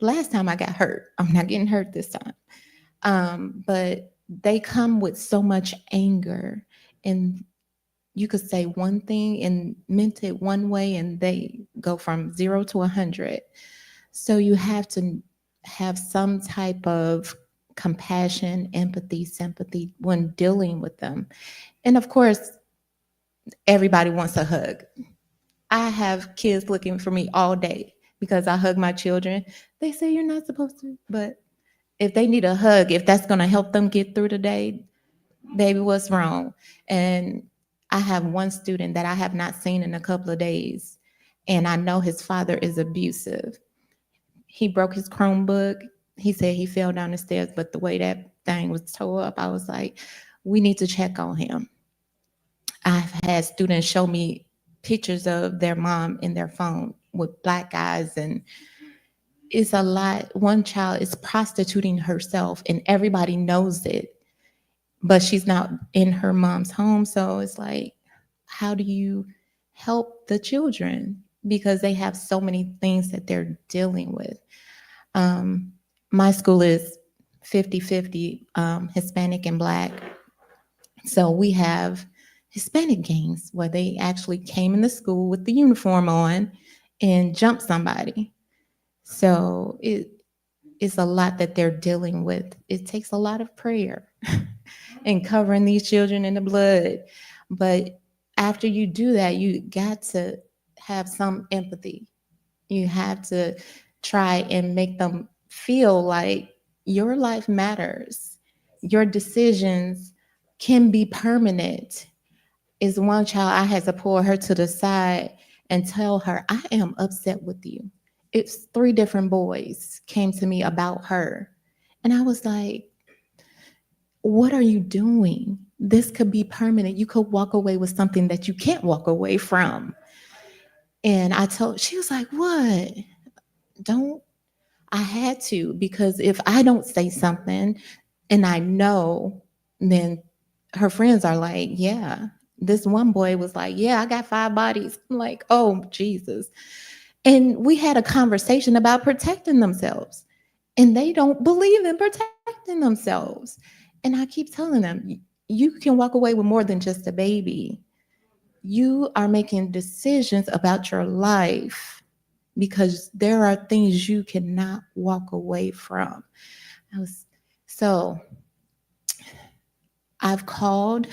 last time I got hurt. I'm not getting hurt this time. But they come with so much anger, and you could say one thing and meant it one way, and they go from 0 to 100. So you have to have some type of compassion, empathy, sympathy when dealing with them. And of course, everybody wants a hug. I have kids looking for me all day because I hug my children. They say you're not supposed to, but if they need a hug, if that's going to help them get through the day, baby, what's wrong? And I have one student that I have not seen in a couple of days, and I know his father is abusive. He broke his Chromebook. He said he fell down the stairs, but the way that thing was tore up, I was like, we need to check on him. I've had students show me pictures of their mom in their phone with black eyes, and it's a lot. One child is prostituting herself, and everybody knows it, but she's not in her mom's home. So it's like, how do you help the children? Because they have so many things that they're dealing with. My school is 50-50 Hispanic and Black. So we have Hispanic gangs where they actually came in the school with the uniform on and jumped somebody. So it's a lot that they're dealing with. It takes a lot of prayer and covering these children in the blood. But after you do that, you got to have some empathy. You have to try and make them feel like your life matters. Your decisions can be permanent. Is one child, I had to pull her to the side and tell her, I am upset with you. It's 3 different boys came to me about her. And I was like, what are you doing? This could be permanent. You could walk away with something that you can't walk away from. And she was like, what? I had to, because if I don't say something and I know, then her friends are like, yeah. This one boy was like, yeah, I got 5 bodies. I'm like, oh, Jesus. And we had a conversation about protecting themselves, and they don't believe in protecting themselves. And I keep telling them, you can walk away with more than just a baby. You are making decisions about your life because there are things you cannot walk away from. So I've called,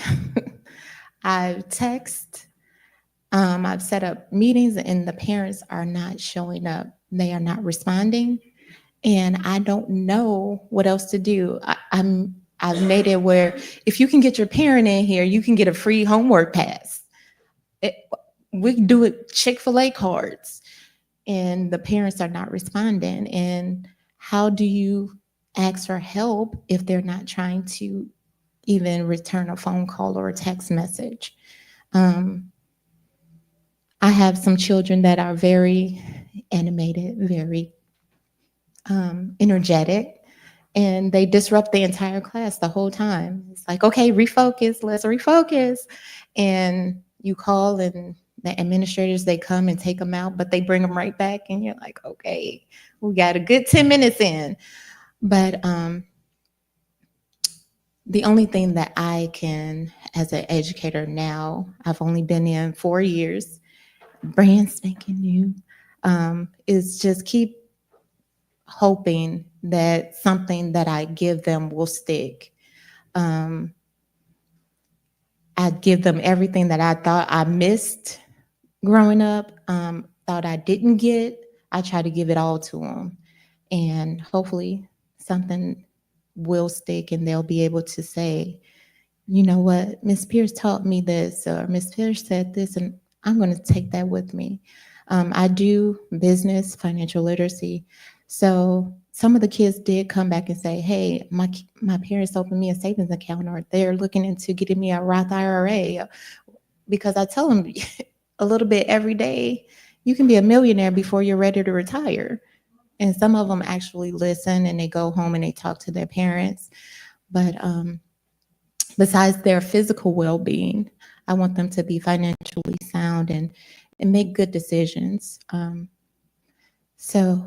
I've texted, I've set up meetings, and the parents are not showing up. They are not responding, and I don't know what else to do. I've made it where if you can get your parent in here, you can get a free homework pass. We do it Chick-fil-A cards, and the parents are not responding. And how do you ask for help if they're not trying to even return a phone call or a text message? I have some children that are very animated, very energetic, and they disrupt the entire class the whole time. It's like, okay, refocus, let's refocus. And you call, and the administrators, they come and take them out, but they bring them right back, and you're like, okay, we got a good 10 minutes in. But the only thing that I can, as an educator now, I've only been in 4 years, brand spanking new, is just keep hoping that something that I give them will stick. I give them everything that I thought I missed growing up, thought I didn't get. I try to give it all to them, and hopefully something will stick, and they'll be able to say, you know what, Miss Pierce taught me this, or Miss Pierce said this, and I'm going to take that with me. I do business, financial literacy. So some of the kids did come back and say, hey, my parents opened me a savings account, or they're looking into getting me a Roth IRA. Because I tell them a little bit every day, you can be a millionaire before you're ready to retire. And some of them actually listen, and they go home and they talk to their parents. But besides their physical well-being, I want them to be financially sound and make good decisions. So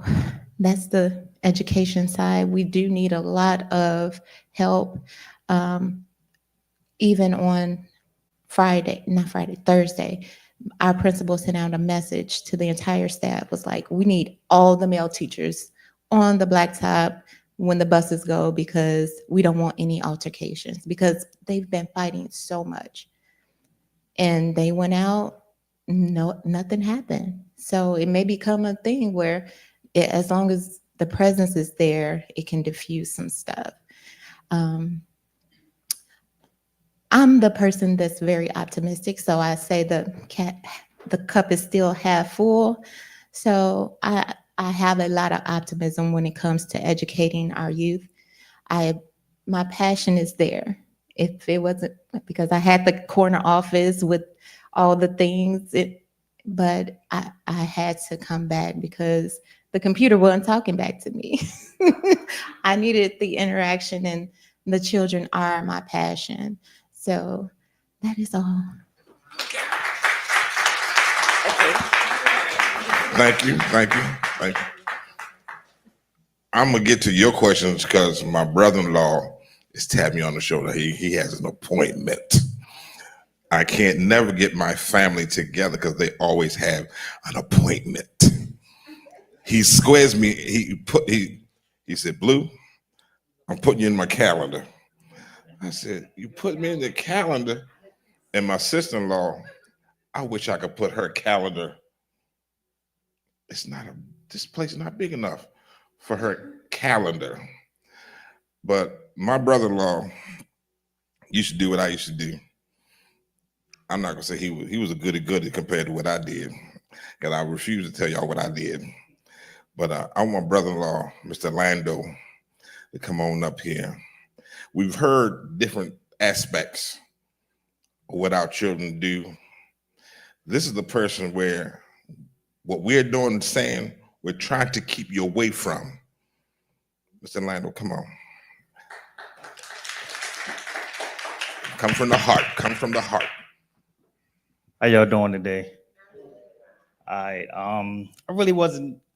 that's the education side. We do need a lot of help, even Thursday, our principal sent out a message to the entire staff, was like, we need all the male teachers on the blacktop when the buses go, because we don't want any altercations, because they've been fighting so much. And they went out, no, nothing happened. So it may become a thing where as long as the presence is there, it can diffuse some stuff. I'm the person that's very optimistic, so I say the cup is still half full. So I have a lot of optimism when it comes to educating our youth. My passion is there. If it wasn't because I had the corner office with all the things, but I had to come back because the computer wasn't talking back to me. I needed the interaction, and the children are my passion. So that is all. Thank you. I'm gonna get to your questions because my brother-in-law is tapping me on the shoulder. He has an appointment. I can't never get my family together because they always have an appointment. He squares me. He said, "Blue, I'm putting you in my calendar." I said, "You put me in the calendar?" And my sister-in-law, I wish I could put her calendar. This place is not big enough for her calendar. But my brother-in-law used to do what I used to do. I'm not gonna say he was a goody compared to what I did, because I refuse to tell y'all what I did. But I want my brother-in-law, Mr. Lando, to come on up here. We've heard different aspects of what our children do. This is the person where what we're doing and saying, we're trying to keep you away from. Mr. Lando, come on. Come from the heart. Come from the heart. How y'all doing today? All right.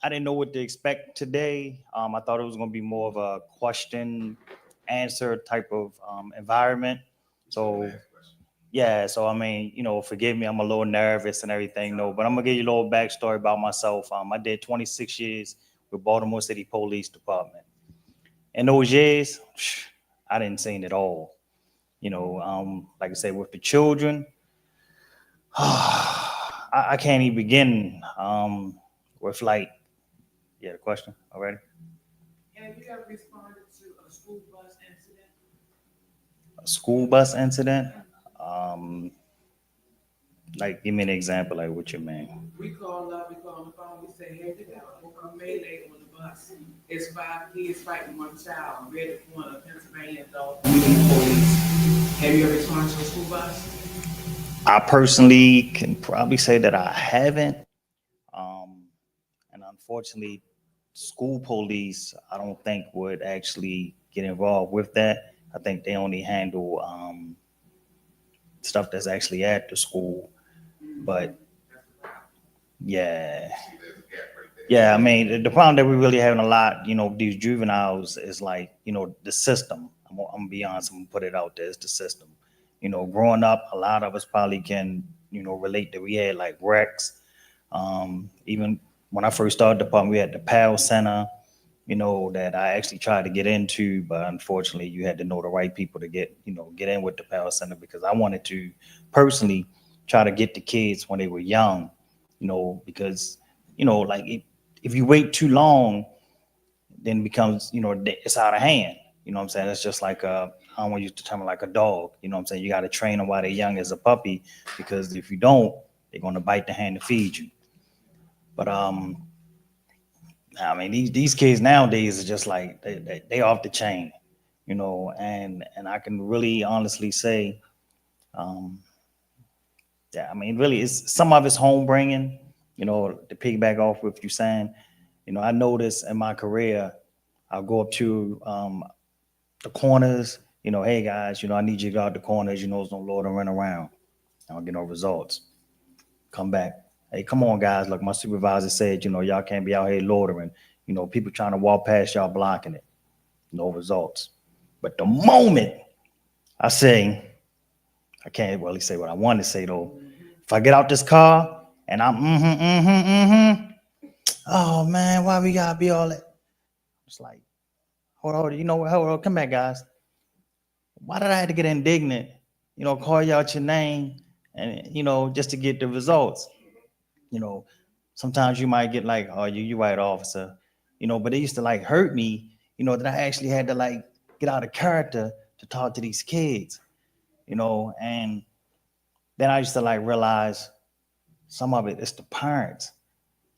I didn't know what to expect today. I thought it was going to be more of a question answer type of environment. So yeah, so I mean, forgive me, I'm a little nervous and everything, but I'm gonna give you a little backstory about myself. I did 26 years with Baltimore City Police Department. In those years, I didn't see it all. Like I said, with the children, I can't even begin with the question already. Have you ever responded to a school bus incident? A school bus incident? Give me an example, like what you mean. We call up, we call on the phone, we say, hey, there a melee on the bus. It's 5 kids fighting one child, red corner, Pennsylvania, adult. We need police. Have you ever responded to a school bus? I personally can probably say that I haven't. And unfortunately, school police, I don't think would actually get involved with that. I think they only handle stuff that's actually at the school. But yeah, I mean, the problem that we're really having a lot, these juveniles is the system. I'm gonna be honest, I'm gonna put it out there, it's the system. Growing up, a lot of us probably can, relate that we had like Rex. Even when I first started the department, we had the PAL Center, that I actually tried to get into, but unfortunately you had to know the right people to get in with the PAL Center, because I wanted to personally try to get the kids when they were young, because, if you wait too long, then it becomes, it's out of hand. You know what I'm saying? It's just like I don't want to use the term like a dog. You know what I'm saying? You got to train them while they're young as a puppy, because if you don't, they're going to bite the hand to feed you. But I mean, these kids nowadays are just like they off the chain, and I can really honestly say, I mean, really, it's some of it's home bringing, to piggyback off what you're saying. I noticed in my career, I'll go up to the corners, hey guys, I need you to go out the corners, there's no Lord and run around. I don't get no results. Come back. Hey, come on, guys. Look, my supervisor said, y'all can't be out here loitering. People trying to walk past y'all blocking it. No results. But the moment I say, I can't really say what I want to say though. If I get out this car and I'm oh man, why we gotta be all that? It's like, hold on, you know what? Hold on, come back, guys. Why did I have to get indignant? You know, call you out your name and just to get the results. Sometimes you might get like, oh, you right, officer. But it used to like hurt me, that I actually had to like get out of character to talk to these kids, and then I used to like realize some of it is the parents.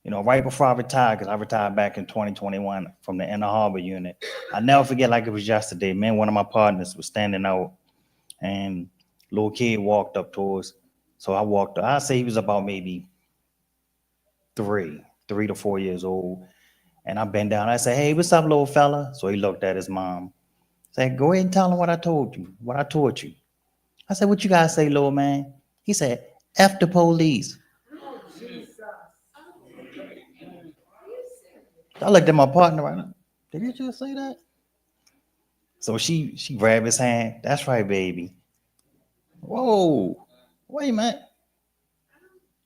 Right before I retired, because I retired back in 2021 from the Inner Harbor unit. I never forget like it was yesterday. Man, one of my partners was standing out and little kid walked up to us. So I walked up. I say he was about maybe 3 to 4 years old. And I bent down. I said, hey, what's up, little fella? So he looked at his mom. Said, go ahead and tell him what I told you, what I taught you. I said, what you guys say, little man? He said, F the police. I looked at my partner right now. Did you just say that? So she grabbed his hand. That's right, baby. Whoa, wait a minute.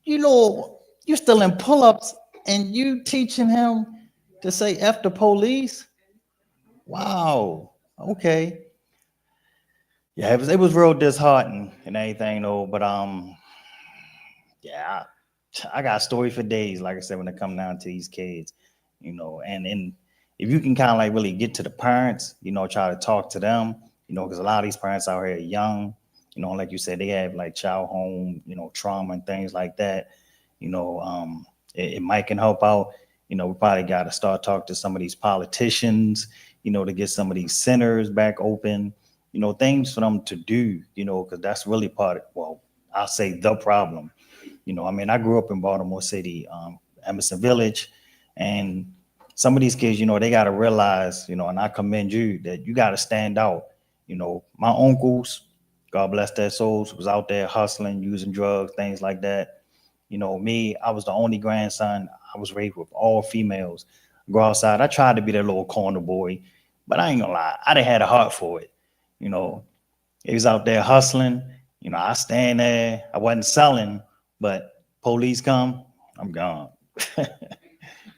You're still in pull-ups and you teaching him to say F the police? Wow. Okay. Yeah, it was real disheartening and everything though. But yeah, I got a story for days, like I said, when it comes down to these kids, and if you can kind of like really get to the parents, try to talk to them, because a lot of these parents out here are young, like you said, they have like child home, trauma and things like that. It might can help out. We probably got to start talking to some of these politicians, to get some of these centers back open, things for them to do, because that's really I'll say the problem. I grew up in Baltimore City, Emerson Village, and some of these kids, they got to realize, and I commend you that you got to stand out. My uncles, God bless their souls, was out there hustling, using drugs, things like that. Me, I was the only grandson. I was raised with all females. Go outside. I tried to be that little corner boy, but I ain't gonna lie, I didn't have a heart for it. He was out there hustling. I stand there. I wasn't selling, but police come, I'm gone.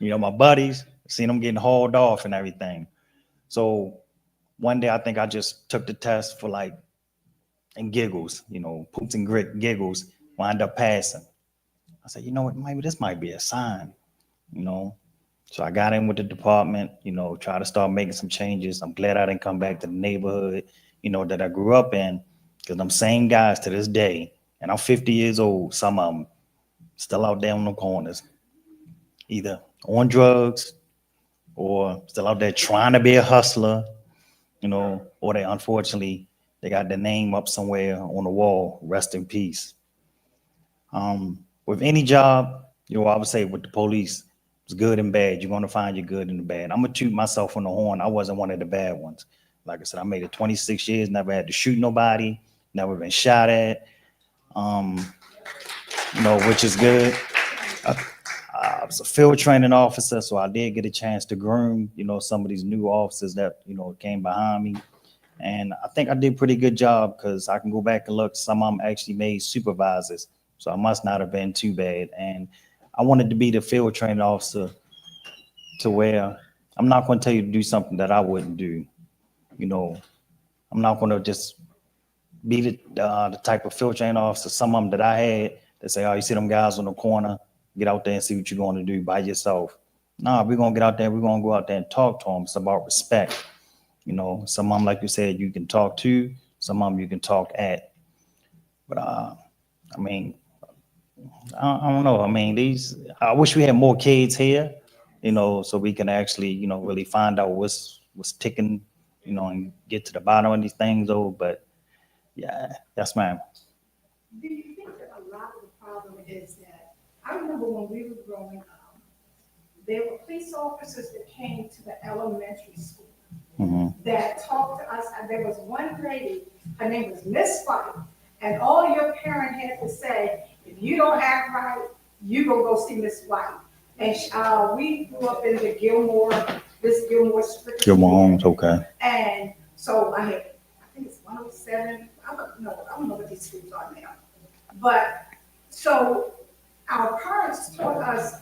My buddies, seen them getting hauled off and everything. So one day I think I just took the test for like, and giggles, poops and giggles, wind up passing. I said, you know what, maybe this might be a sign, So I got in with the department, try to start making some changes. I'm glad I didn't come back to the neighborhood, that I grew up in, because them same guys to this day, and I'm 50 years old, some of them still out there on the corners, either on drugs or still out there trying to be a hustler, or they unfortunately, they got their name up somewhere on the wall, rest in peace. With any job, I would say with the police, it's good and bad. You're going to find your good and the bad. I'm going to toot myself on the horn. I wasn't one of the bad ones. Like I said, I made it 26 years, never had to shoot nobody, never been shot at, which is good. I was a field training officer, so I did get a chance to groom, some of these new officers that, came behind me. And I think I did a pretty good job, because I can go back and look, some of them actually made supervisors. So I must not have been too bad. And I wanted to be the field training officer to where I'm not going to tell you to do something that I wouldn't do. I'm not going to just be the type of field training officer, some of them that I had that say, oh, you see them guys on the corner, get out there and see what you're going to do by yourself. No, we're going to get out there. We're going to go out there and talk to them. It's about respect. Some of them, like you said, you can talk to, some of them you can talk at. But I don't know. I wish we had more kids here, so we can actually, really find out what's ticking, and get to the bottom of these things though. But yeah, yes, ma'am. Do you think that a lot of the problem is that, I remember when we were growing up, there were police officers that came to the elementary school that talked to us, and there was one lady, her name was Miss White, and all your parent had to say, if you don't act right, you gonna go see Miss White. And we grew up in the Gilmore Homes, okay. And so I think it's 107, I don't know what these schools are now. But, so our parents taught us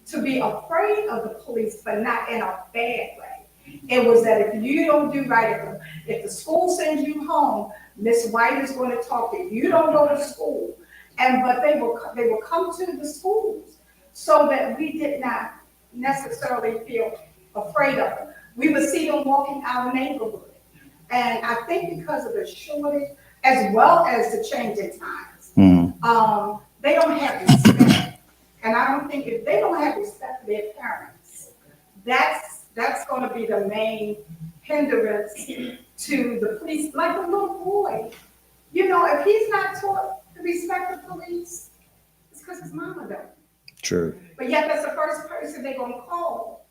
to be afraid of the police, but not in a bad way. It was that if you don't do right, if the school sends you home, Miss White is going to talk to you. You don't go to school. But they will come to the schools so that we did not necessarily feel afraid of them. We would see them walking our neighborhood. And I think because of the shortage, as well as the change in times, they don't have respect. And I don't think if they don't have respect for their parents, that's going to be the main hindrance to the police. Like a little boy, you know, if he's not taught to respect the police, it's because his mama doesn't. True. But yet that's the first person they're gonna call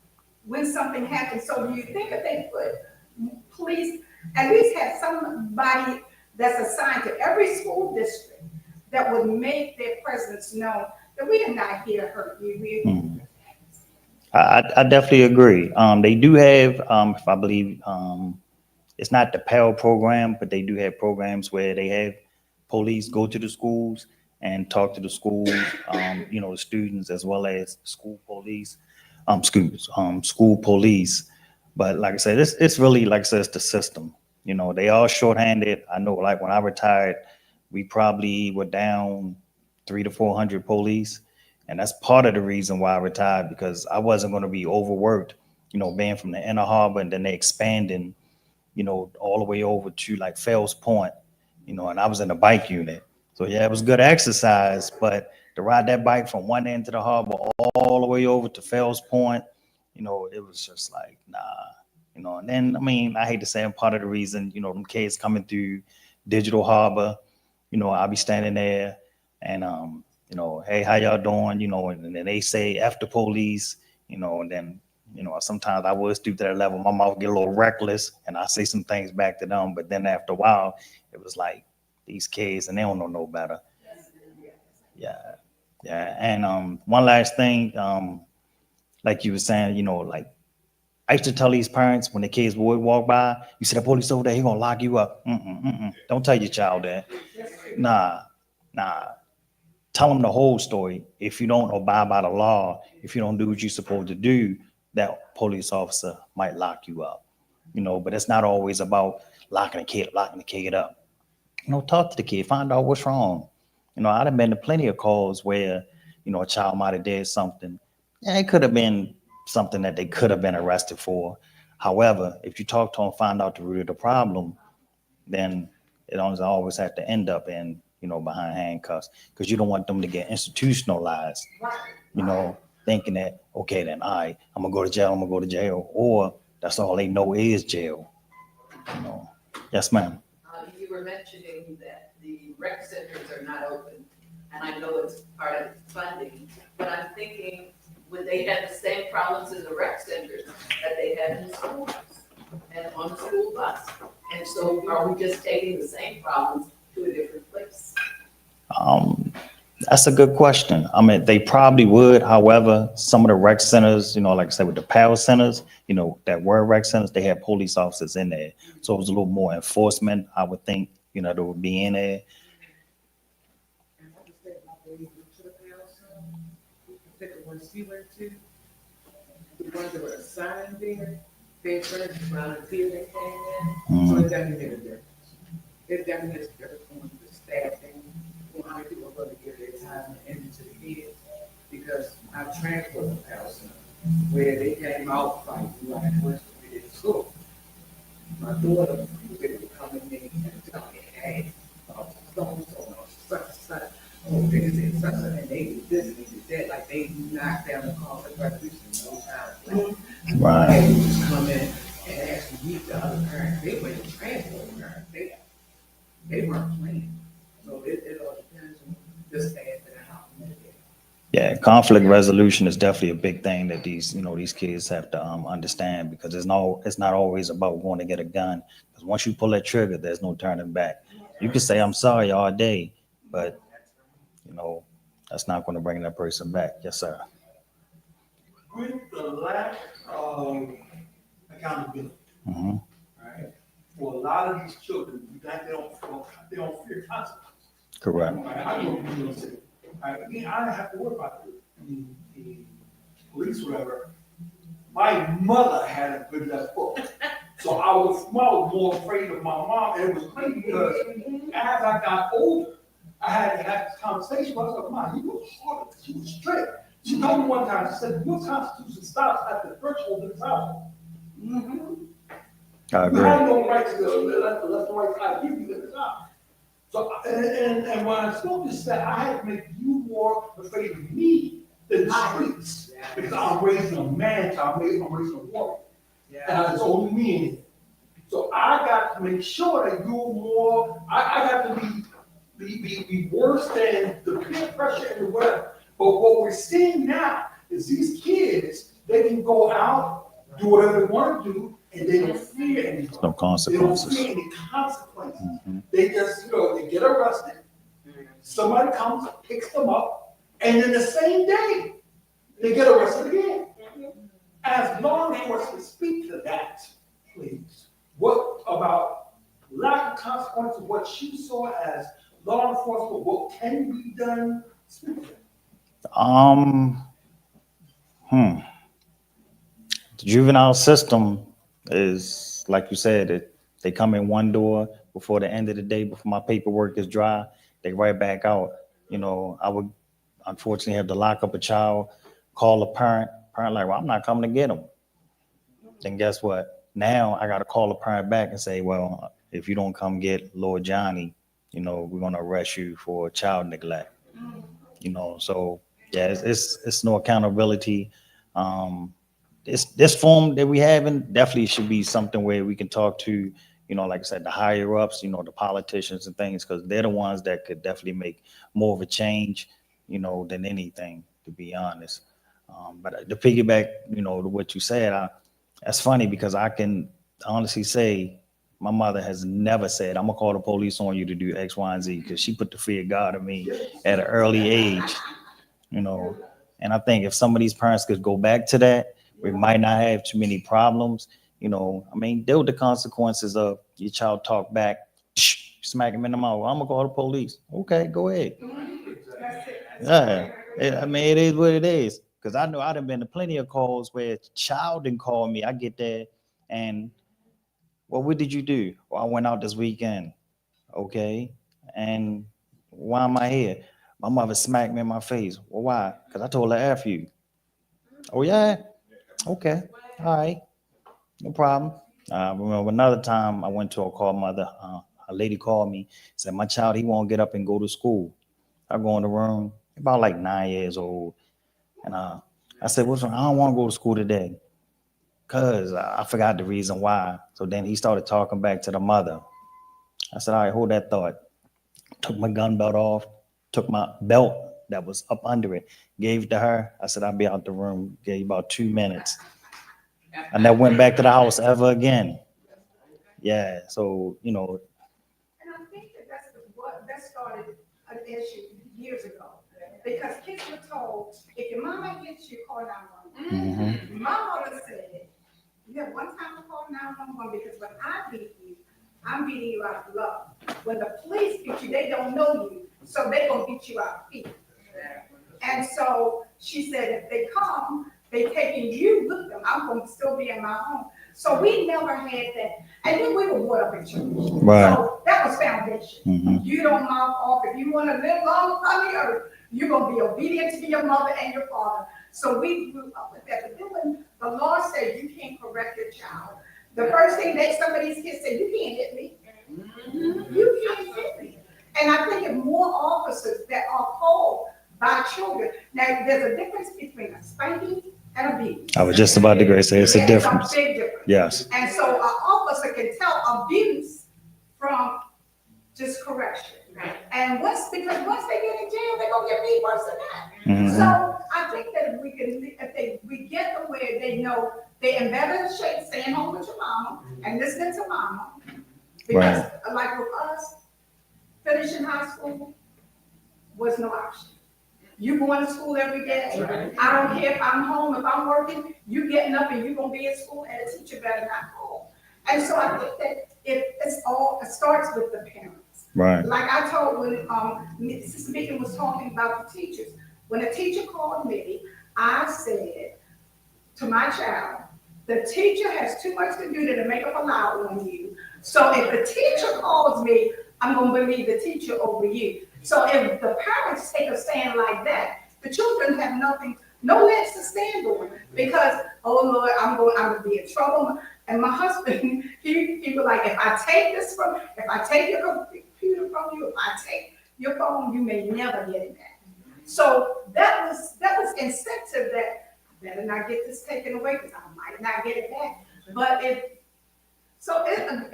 when something happens. So do you think if they put police, at least have somebody that's assigned to every school district that would make their presence known, that we are not here to hurt you. I definitely agree. They do have, if I believe, it's not the Pell program, but they do have programs where they have police go to the schools and talk to the schools, you know, the students as well as school police, school police. But like I said, it's really, like I said, it's the system. You know, they are shorthanded. I know, like when I retired, we probably were down 300 to 400 police. And that's part of the reason why I retired, because I wasn't going to be overworked, you know, being from the Inner Harbor, and then they expanding, you know, all the way over to like Fells Point, you know, and I was in the bike unit. So yeah, it was good exercise, but to ride that bike from one end to the harbor all the way over to Fells Point, you know, it was just like, nah, you know. And then, I mean, I hate to say I'm part of the reason, you know, them kids coming through Digital Harbor, you know, I'll be standing there and, you know, hey, how y'all doing? You know, and then they say F the police, you know, and then, you know, sometimes I would stoop to that level. My mouth get a little reckless and I say some things back to them. But then after a while, it was like these kids and they don't know no better. Yeah. Yeah. And one last thing, like you were saying, you know, like I used to tell these parents when the kids would walk by, you see the police over there, he gonna lock you up. Don't tell your child that. Nah. Tell them the whole story. If you don't abide by the law, if you don't do what you're supposed to do, that police officer might lock you up, you know. But it's not always about locking the kid up. You know, talk to the kid, find out what's wrong. You know, I'd have been to plenty of calls where, you know, a child might have did something, and it could have been something that they could have been arrested for. However, if you talk to them, find out the root of the problem, then it always have to end up in, you know, behind handcuffs, because you don't want them to get institutionalized, you know, thinking that, okay, then I'm gonna go to jail, or that's all they know is jail, you know. Yes, ma'am. You were mentioning that the rec centers are not open, and I know it's part of funding, but I'm thinking, would they have the same problems in the rec centers that they have in the schools and on the school bus? And so are we just taking the same problems to a different place? That's a good question. I mean, they probably would. However, some of the rec centers, you know, like I said, with the PAL centers, you know, that were rec centers, they had police officers in there. So it was a little more enforcement, I would think, you know, that would be in there. The ones we went to, the ones that were assigned there, they first volunteered and came in. So it definitely made a difference. It definitely makes a difference on the staffing, on how many people are going to give their time and energy to the kids. Because I transferred to Palestine, where they came out fighting like West Virginia school. My daughter was able to come in and tell me, hey, so such. Oh, they did such and they did this, and they did that, like they knocked down the conflict resolution no time. Right. They would just come in and actually meet the other parents. They went to transport parents. They weren't playing. So it all depends on the staff and how to mitigate. Yeah, conflict resolution is definitely a big thing that these, you know, these kids have to understand, because it's not always about going to get a gun. Because once you pull that trigger, there's no turning back. You can say I'm sorry all day, but you know, that's not going to bring that person back. Yes, sir. With the lack of accountability, right? for a lot of these children, that they don't fear consequences. Correct. I grew up in New York City. I didn't have to worry about the police, whatever. My mother had a good left foot. So I was more afraid of my mom. And it was crazy because as I got older, I had to have this conversation with her. Mom, you was hard, she was strict. She told me one time, she said, your constitution stops at the threshold of this house. I You agree. have no right to let the right side give you this house. So, and when I spoke to that, I had to make you more afraid of me than the streets. Because I'm raising a man, so I'm raising a woman. And it's only me in it. So I got to make sure that you're more, I got to be worse than the peer pressure and the whatever. But what we're seeing now is these kids, they can go out, do whatever they want to do, and they don't fear anything. No They don't consequences. fear any consequences. Mhm. They just, they get arrested. Somebody comes, picks them up, and then the same day, they get arrested again. As law enforcement, speak to that, please. What about lack of consequences, what you saw as law enforcement, what can be done? Speak to that. The juvenile system is, like you said, they come in one door before the end of the day, before my paperwork is dry, they right back out. I would unfortunately have to lock up a child, call a parent like, well, I'm not coming to get him. Then guess what? Now I got to call the parent back and say, well, if you don't come get Lord Johnny, we're going to arrest you for child neglect. So yeah, it's no accountability. This form that we have in definitely should be something where we can talk to, like I said, the higher ups, the politicians and things, because they're the ones that could definitely make more of a change, than anything, to be honest. But to piggyback, to what you said, that's funny because I can honestly say my mother has never said, I'm gonna call the police on you to do X, Y, and Z, because she put the fear of God in me at an early age, And I think if some of these parents could go back to that, we might not have too many problems. Deal with the consequences of your child talk back, smack him in the mouth. I'm gonna call the police. Okay, go ahead. Yeah, it is what it is. Because I know I've been to plenty of calls where a child didn't call me. I get there and, well, what did you do? Well, I went out this weekend. Okay, and why am I here? My mother smacked me in my face. Well, why? Because I told her F you. Oh, yeah? Okay. All right. No problem. I remember another time I went to a call mother. A lady called me, said, my child, he won't get up and go to school. I go in the room, about like 9 years old. And I said, what's wrong? I don't want to go to school today. Because I forgot the reason why. So then he started talking back to the mother. I said, all right, hold that thought. Took my gun belt off, took my belt that was up under it, gave it to her. I said, I'll be out the room. Gave about 2 minutes. I never went back to the house ever again. Yeah, so, And I think that started an issue years ago. Because kids were told, if your mama hits you, call 911. My mother said, you have one time to call 911 because when I beat you, I'm beating you out of love. When the police beat you, they don't know you, so they gonna beat you out of fear. And so she said, if they come, they taking you with them. I'm gonna still be in my home. So we never had that. And then we were brought up in church. Right. So that was foundation. You don't mouth off. If you want to live long upon the earth, you're going to be obedient to your mother and your father. So we grew up with that. But then when the law said you can't correct your child, the first thing that some of these kids said, you can't hit me. You can't hit me. And I think if more officers that are called by children, now there's a difference between a spanking and a beating. I was just about to say it's a difference. It's a big difference. Yes. And so an officer can tell abuse from just correction. And because once they get in jail, they're gonna get beat worse than that. So I think that if we get them where they know they in better shape, staying home with your mama and listening to mama. Because like with us, finishing high school was no option. You going to school every day. I don't care if I'm home, if I'm working, you getting up and you gonna be at school and the teacher better not call. And so I think that it starts with the parents. Right. Like I told when Sister Megan was talking about the teachers, when a teacher called me, I said to my child, the teacher has too much to do to make up a lie on you. So if the teacher calls me, I'm gonna believe the teacher over you. So if the parents take a stand like that, the children have no legs to stand on, because, oh Lord, I'm gonna be in trouble. And my husband, he was like, if I take your computer from you, if I take your phone, you may never get it back. So that was incentive that I better not get this taken away, because I might not get it back. But it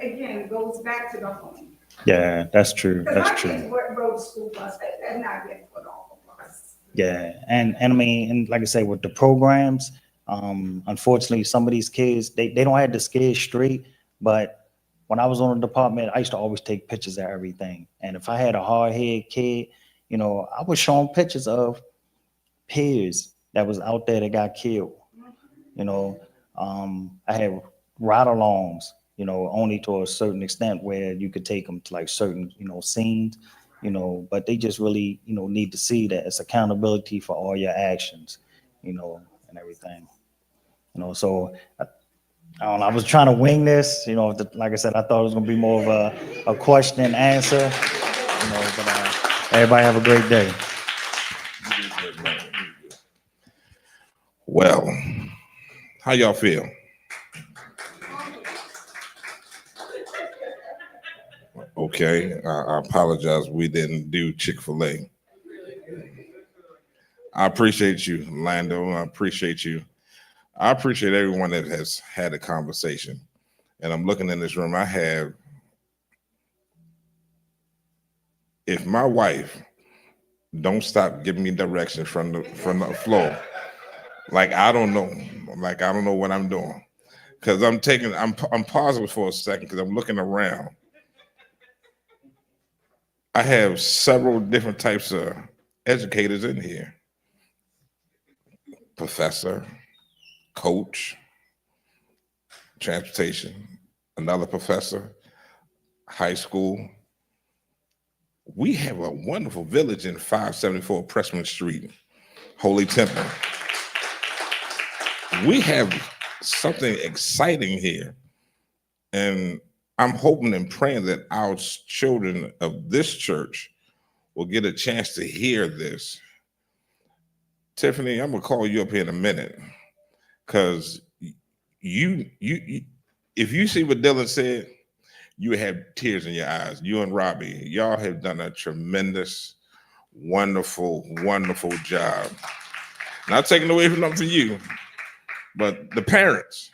again goes back to the home. Yeah, that's true. Because That's my kids true. rode the school bus, they're not getting put on the bus. Yeah, and I mean, and like I say, with the programs, unfortunately, some of these kids they don't have the skills straight. But when I was on the department, I used to always take pictures of everything. And if I had a hard head kid, you know, I was showing pictures of peers that was out there that got killed. You know, I had ride-alongs, you know, only to a certain extent where you could take them to like certain, you know, scenes, you know, but they just really, you know, need to see that it's accountability for all your actions, you know, and everything. You know, so I don't know, I was trying to wing this, you know, like I said, I thought it was gonna be more of a question and answer, you know, but everybody have a great day. Well, how y'all feel? Okay, I apologize. We didn't do Chick-fil-A. I appreciate you, Lando. I appreciate you. I appreciate everyone that has had a conversation. And I'm looking in this room. If my wife don't stop giving me directions from the floor, like I don't know what I'm doing. Because I'm pausing for a second because I'm looking around. I have several different types of educators in here. Professor, coach, transportation, another professor, high school. We have a wonderful village in 574 Pressman Street, Holy Temple. We have something exciting here. And I'm hoping and praying that our children of this church will get a chance to hear this. Tiffany, I'm gonna call you up here in a minute, because you if you see what Dylan said, you have tears in your eyes. You and Robbie, y'all have done a tremendous, wonderful, wonderful job. Not taking away from them for you, but the parents,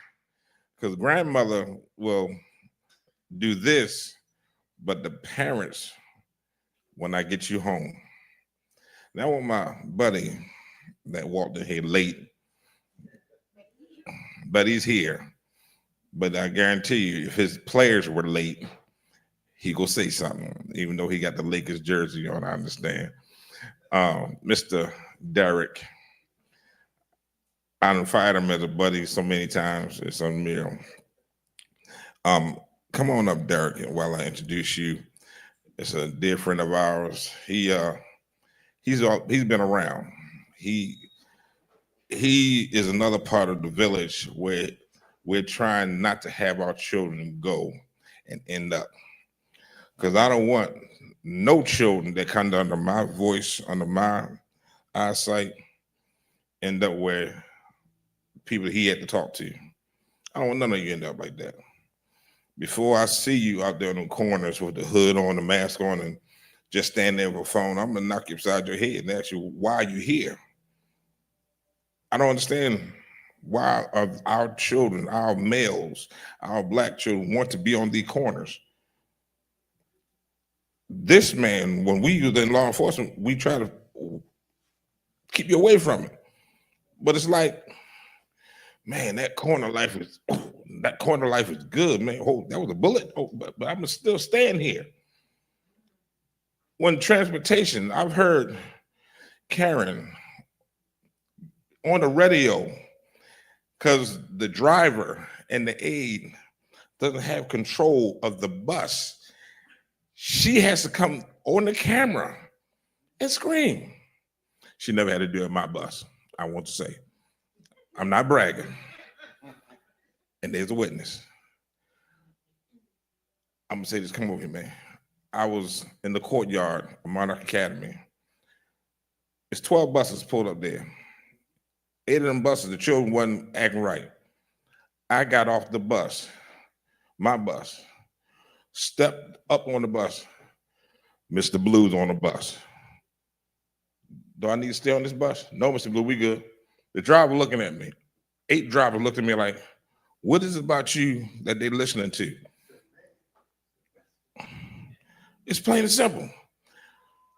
because grandmother will do this, but the parents, when I get you home. Now, with my buddy that walked in here late, but he's here. But I guarantee you, if his players were late, he gonna say something, even though he got the Lakers jersey on. I understand. Mr. Derek, I done fired him as a buddy so many times. It's unreal. Come on up, Derek, while I introduce you. It's a dear friend of ours. He's been around. He is another part of the village where we're trying not to have our children go and end up. Because I don't want no children that come under my voice, under my eyesight, end up where people he had to talk to. I don't want none of you end up like that. Before I see you out there in the corners with the hood on, the mask on, and just stand there with a phone, I'm gonna knock you upside your head and ask you, why are you here? I don't understand why our children, our males, our Black children want to be on the corners. This man, when we use in law enforcement, we try to keep you away from it. But it's like, man, that corner life is good, man. Oh, that was a bullet. Oh, but I'm still staying here. When transportation, I've heard Karen on the radio, because the driver and the aide doesn't have control of the bus, she has to come on the camera and scream. She never had to do it in my bus, I want to say. I'm not bragging. And there's a witness. I'm gonna say this, come over here, man. I was in the courtyard of Monarch Academy. It's 12 buses pulled up there. 8 of them buses, the children wasn't acting right. I got off the bus, my bus, stepped up on the bus. Mr. Blue's on the bus. Do I need to stay on this bus? No, Mr. Blue, we good. The driver looking at me. 8 drivers looked at me like, what is it about you that they're listening to? It's plain and simple.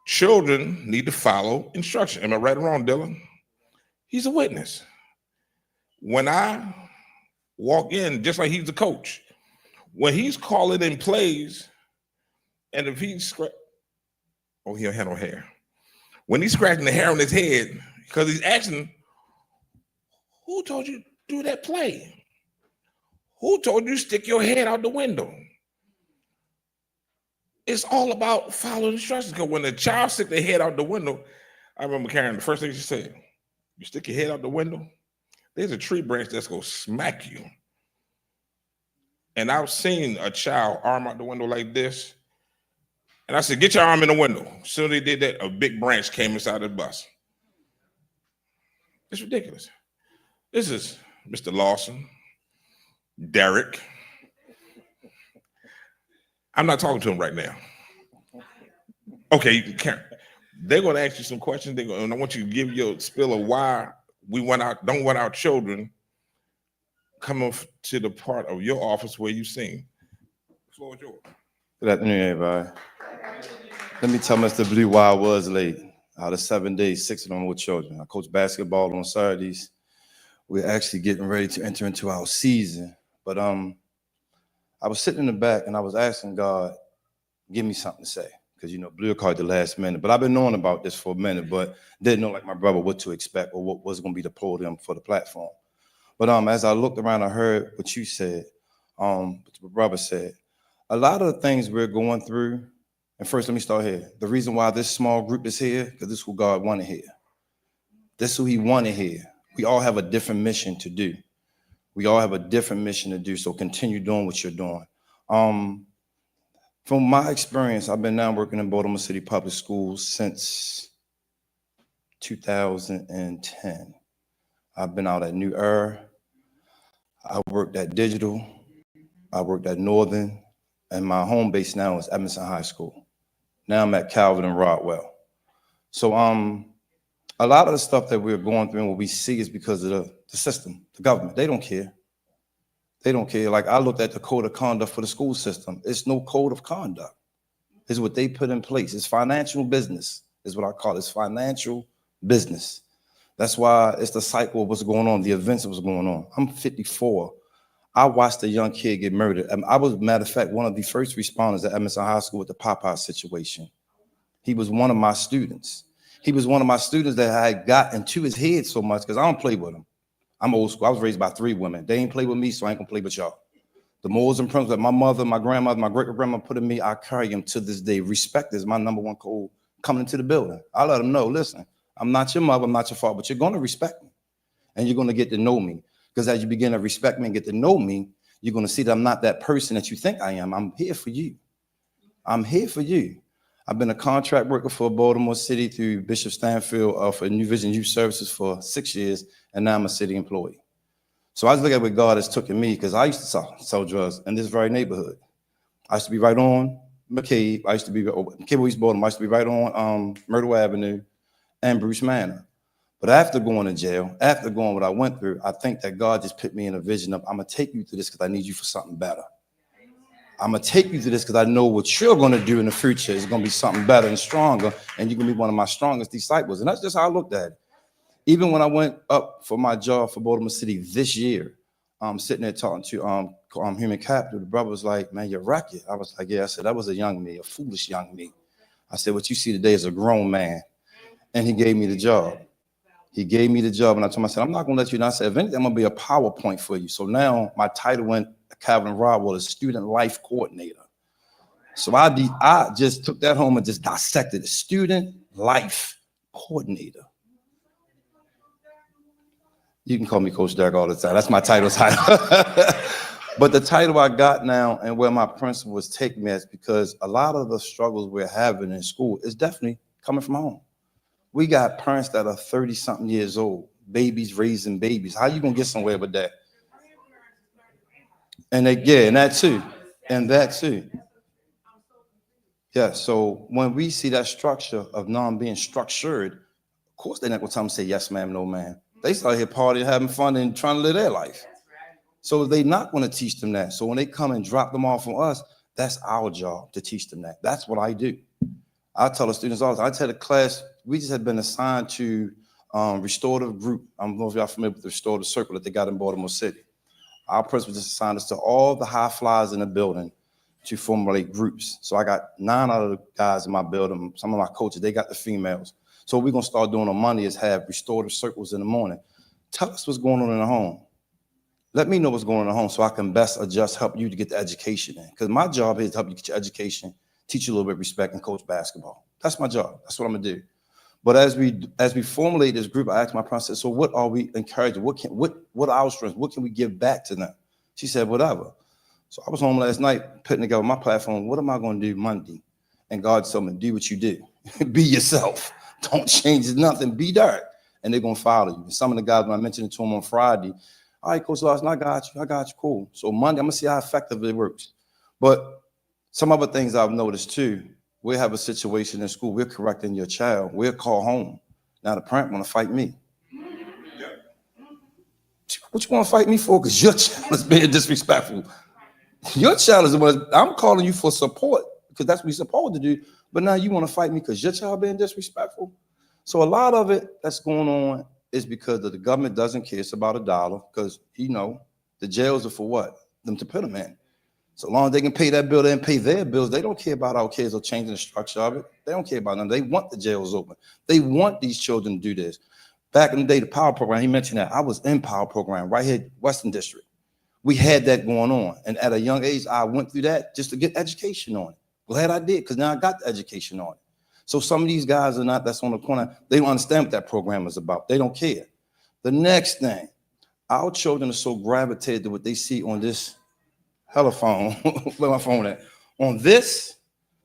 Children need to follow instruction. Am I right or wrong, Dylan? He's a witness. When I walk in, just like he's the coach, when he's calling in plays, and if he's oh, he don't have no hair. When he's scratching the hair on his head, because he's asking, who told you to do that play? Who told you to stick your head out the window? It's all about following instructions. Because when the child stick their head out the window, I remember Karen, the first thing she said, you stick your head out the window, there's a tree branch that's gonna smack you. And I've seen a child arm out the window like this. And I said, get your arm in the window. As soon as they did that, a big branch came inside the bus. It's ridiculous. This is Mr. Lawson, Derek. I'm not talking to him right now. Okay, you can't. They're going to ask you some questions. And I want you to give your spill of why we don't want our children coming to the part of your office where you sing. The floor is yours. Good afternoon, everybody. Let me tell Mr. Blue why I was late. Out of 7 days, 6 of them were children. I coach basketball on Saturdays. We're actually getting ready to enter into our season. But I was sitting in the back and I was asking God, give me something to say. Because, Blue called the last minute. But I've been knowing about this for a minute, but didn't know, like my brother, what to expect or what was going to be the podium for the platform. But as I looked around, I heard what you said, what my brother said. A lot of the things we're going through, and first let me start here. The reason why this small group is here, because this is who God wanted here. This is who he wanted here. We all have a different mission to do. We all have a different mission to do, so continue doing what you're doing. From my experience, I've been now working in Baltimore City Public Schools since 2010. I've been out at New Era. I worked at Digital. I worked at Northern. And my home base now is Emerson High School. Now I'm at Calvin and Rodwell. So a lot of the stuff that we're going through and what we see is because of the system, the government. They don't care. They don't care. Like I looked at the code of conduct for the school system. It's no code of conduct. It's what they put in place. It's financial business is what I call it. It's financial business. That's why it's the cycle of what's going on, the events of what's going on. I'm 54. I watched a young kid get murdered. I was, matter of fact, one of the first responders at Emerson High School with the Popeye situation. He was one of my students. He was one of my students that I had got into his head so much because I don't play with him. I'm old school. I was raised by 3 women. They ain't play with me, so I ain't gonna play with y'all. The morals and principles that my mother, my grandmother, my great-grandmother put in me, I carry them to this day. Respect is my #1 code coming into the building. I let them know, listen, I'm not your mother, I'm not your father, but you're gonna respect me. And you're gonna get to know me. Because as you begin to respect me and get to know me, you're gonna see that I'm not that person that you think I am. I'm here for you. I'm here for you. I've been a contract worker for Baltimore City through Bishop Stanfield for New Vision Youth Services for 6 years, and now I'm a city employee. So I just look at what God has taken me, because I used to sell drugs in this very neighborhood. I used to be right on McCabe. I used to be McCabe East Baltimore. I used to be right on Myrtle Avenue and Bruce Manor. But after going to jail, after going what I went through, I think that God just put me in a vision of, I'm gonna take you through this because I need you for something better. I'm gonna take you through this because I know what you're gonna do in the future is gonna be something better and stronger, and you're gonna be one of my strongest disciples. And that's just how I looked at it. Even when I went up for my job for Baltimore City this year, I'm sitting there talking to Human Capital. The brother was like, man, you're wrecked. I was like, yeah. I said, that was a young me, a foolish young me. I said, what you see today is a grown man. And he gave me the job. He gave me the job, and I told him, I said, I'm not gonna let you down. I said, if anything, I'm gonna be a PowerPoint for you. So now my title went Calvin Rodwell as student life coordinator. So I just took that home and just dissected it. Student life coordinator. You can call me Coach Derek all the time. That's my title. But the title I got now and where my principal was taking me is because a lot of the struggles we're having in school is definitely coming from home. We got parents that are 30-something years old, babies raising babies. How you gonna get somewhere with that? And and that too. Yeah, so when we see that structure of non-being structured, of course they're not gonna tell them say yes, ma'am, no, ma'am. They start here partying, having fun, and trying to live their life. So they're not gonna teach them that. So when they come and drop them off on us, that's our job to teach them that. That's what I do. I tell the students all the time, I tell the class, we just had been assigned to restorative group. I don't know if y'all familiar with the restorative circle that they got in Baltimore City. Our principal just assigned us to all the high flyers in the building to formulate groups. So I got 9 out of the guys in my building. Some of my coaches, they got the females. So what we're gonna start doing on Monday is have restorative circles in the morning. Tell us what's going on in the home. Let me know what's going on in the home so I can best adjust, help you to get the education in. Because my job is to help you get your education, teach you a little bit of respect, and coach basketball. That's my job. That's what I'm gonna do. But as we formulate this group, I asked my principal, so what are we encouraging? What are our strengths? What can we give back to them? She said, whatever. So I was home last night putting together my platform. What am I going to do Monday? And God told me, do what you do. Be yourself. Don't change nothing. Be Derek. And they're going to follow you. And some of the guys, when I mentioned it to them on Friday, all right, Coach Lawson, I got you, cool. So Monday, I'm going to see how effective it works. But some other things I've noticed too, we have a situation in school, we're correcting your child, we'll call home. Now the parent want to fight me. What you want to fight me for? Because your child is being disrespectful. Your child is the one, I'm calling you for support because that's what we're supposed to do. But now you want to fight me because your child being disrespectful. So a lot of it that's going on is because the government doesn't care. It's about $1 because, the jails are for what? Them to put them in. So long as they can pay that bill and pay their bills, they don't care about our kids or changing the structure of it. They don't care about them. They want the jails open. They want these children to do this. Back in the day, the Power Program, he mentioned that. I was in Power Program right here, Western District. We had that going on. And at a young age, I went through that just to get education on it. Glad I did, because now I got the education on it. So some of these guys are not, that's on the corner, they don't understand what that program is about. They don't care. The next thing, our children are so gravitated to what they see on this telephone, where my phone at? On this,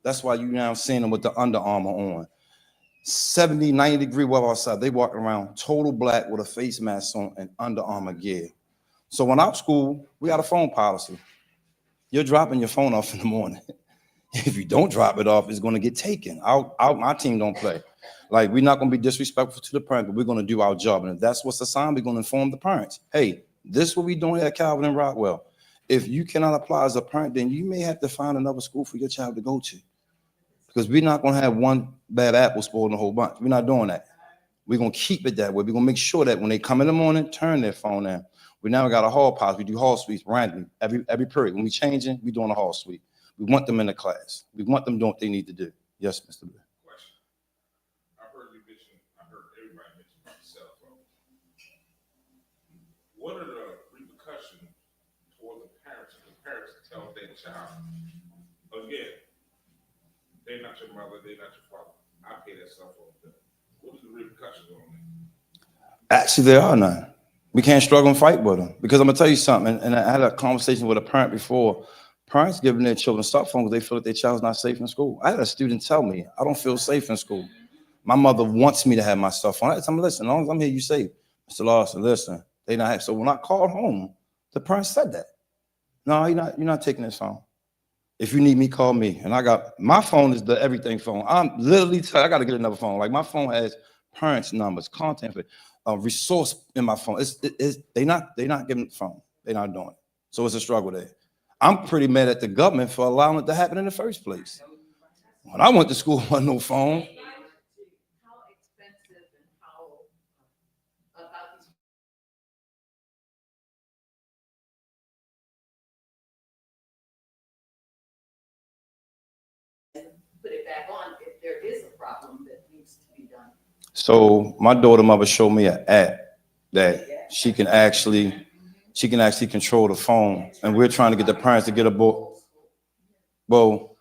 that's why you now seeing them with the Under Armour on. 70, 90-degree weather outside. They walk around total black with a face mask on and Under Armour gear. So in our school, we got a phone policy. You're dropping your phone off in the morning. If you don't drop it off, it's going to get taken. My team don't play. Like, we're not going to be disrespectful to the parent, but we're going to do our job. And if that's what's assigned, we're going to inform the parents. Hey, this is what we're doing here at Calvin and Rockwell. If you cannot apply as a parent, then you may have to find another school for your child to go to. Because we're not going to have one bad apple spoiling the whole bunch. We're not doing that. We're going to keep it that way. We're going to make sure that when they come in the morning, turn their phone in. We now got a hall policy. We do hall sweeps randomly every period. When we changing, we doing a hall sweep. We want them in the class. We want them doing what they need to do. Yes, Mr. Blair. Question. I heard everybody mention the cell phone. What are the repercussions for the parents if the parents tell their child, again, they're not your mother, they're not your father. I pay that cell phone bill. What are the repercussions on that? Actually, there are none. We can't struggle and fight with them. Because I'm going to tell you something, and I had a conversation with a parent before. Parents giving their children cell phones because they feel that their child's not safe in school. I had a student tell me, I don't feel safe in school. My mother wants me to have my cell phone. I tell them, listen, as long as I'm here, you safe. Mr. Lawson, listen, they not have. So when I called home, the parent said that. No, you're not taking this phone. If you need me, call me. And I got, my phone is the everything phone. I'm literally, I got to get another phone. Like, my phone has parents' numbers, content, resource in my phone. They not giving the phone. They're not doing it. So it's a struggle there. I'm pretty mad at the government for allowing it to happen in the first place. When I went to school, there wasn't no phone. How expensive and how about these put it back on if there is a problem that needs to be done. So my daughter mother showed me an app that she can actually she can actually control the phone, and we're trying to get the parents to get aboard. Well,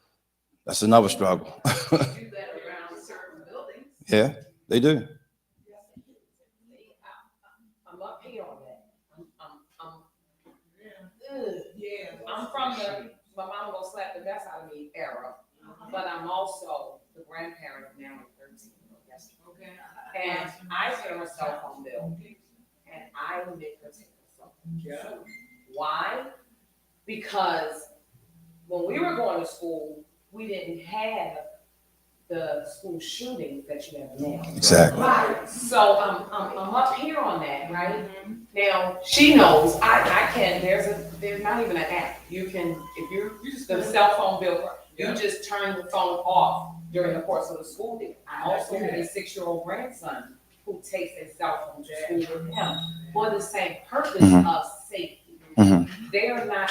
that's another struggle. Do that around certain buildings. Yeah, they do. I'm up here on that. I'm from the, my mama gonna slap the best out of me era, but I'm also the grandparent of now 13. Okay. And I pay her cell phone bill, and I make her take her cell phone. Why? Because when we were going to school, we didn't have the school shootings that you have now. Exactly. Right, so I'm up here on that, right? Now, she knows, I can, there's not even an app. You can, if you're, the cell phone bill, you just turn the phone off during the course of the school day. I also have a 6-year-old grandson who takes his cell phone to school with him for the same purpose of safety. They are not,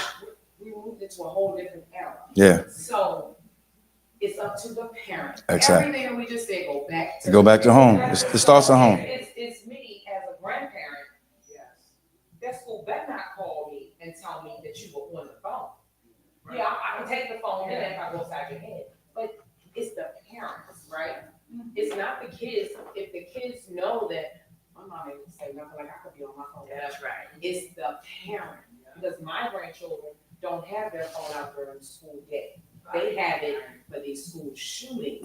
we moved into a whole different era. Yeah, So it's up to the parent. Exactly. Everything that we just said, go back to. go back to home. It starts at home. It's me as a grandparent. Yes. That school better not call me and tell me that you were on the phone. Yeah, I can take the phone in if I go inside your head, but it's the parents, right? It's not the kids. If the kids know that, my mom ain't say nothing like I could be on my phone. That's right. It's the parent, because my grandchildren don't have their phone out during the school day. They have it for these school shootings.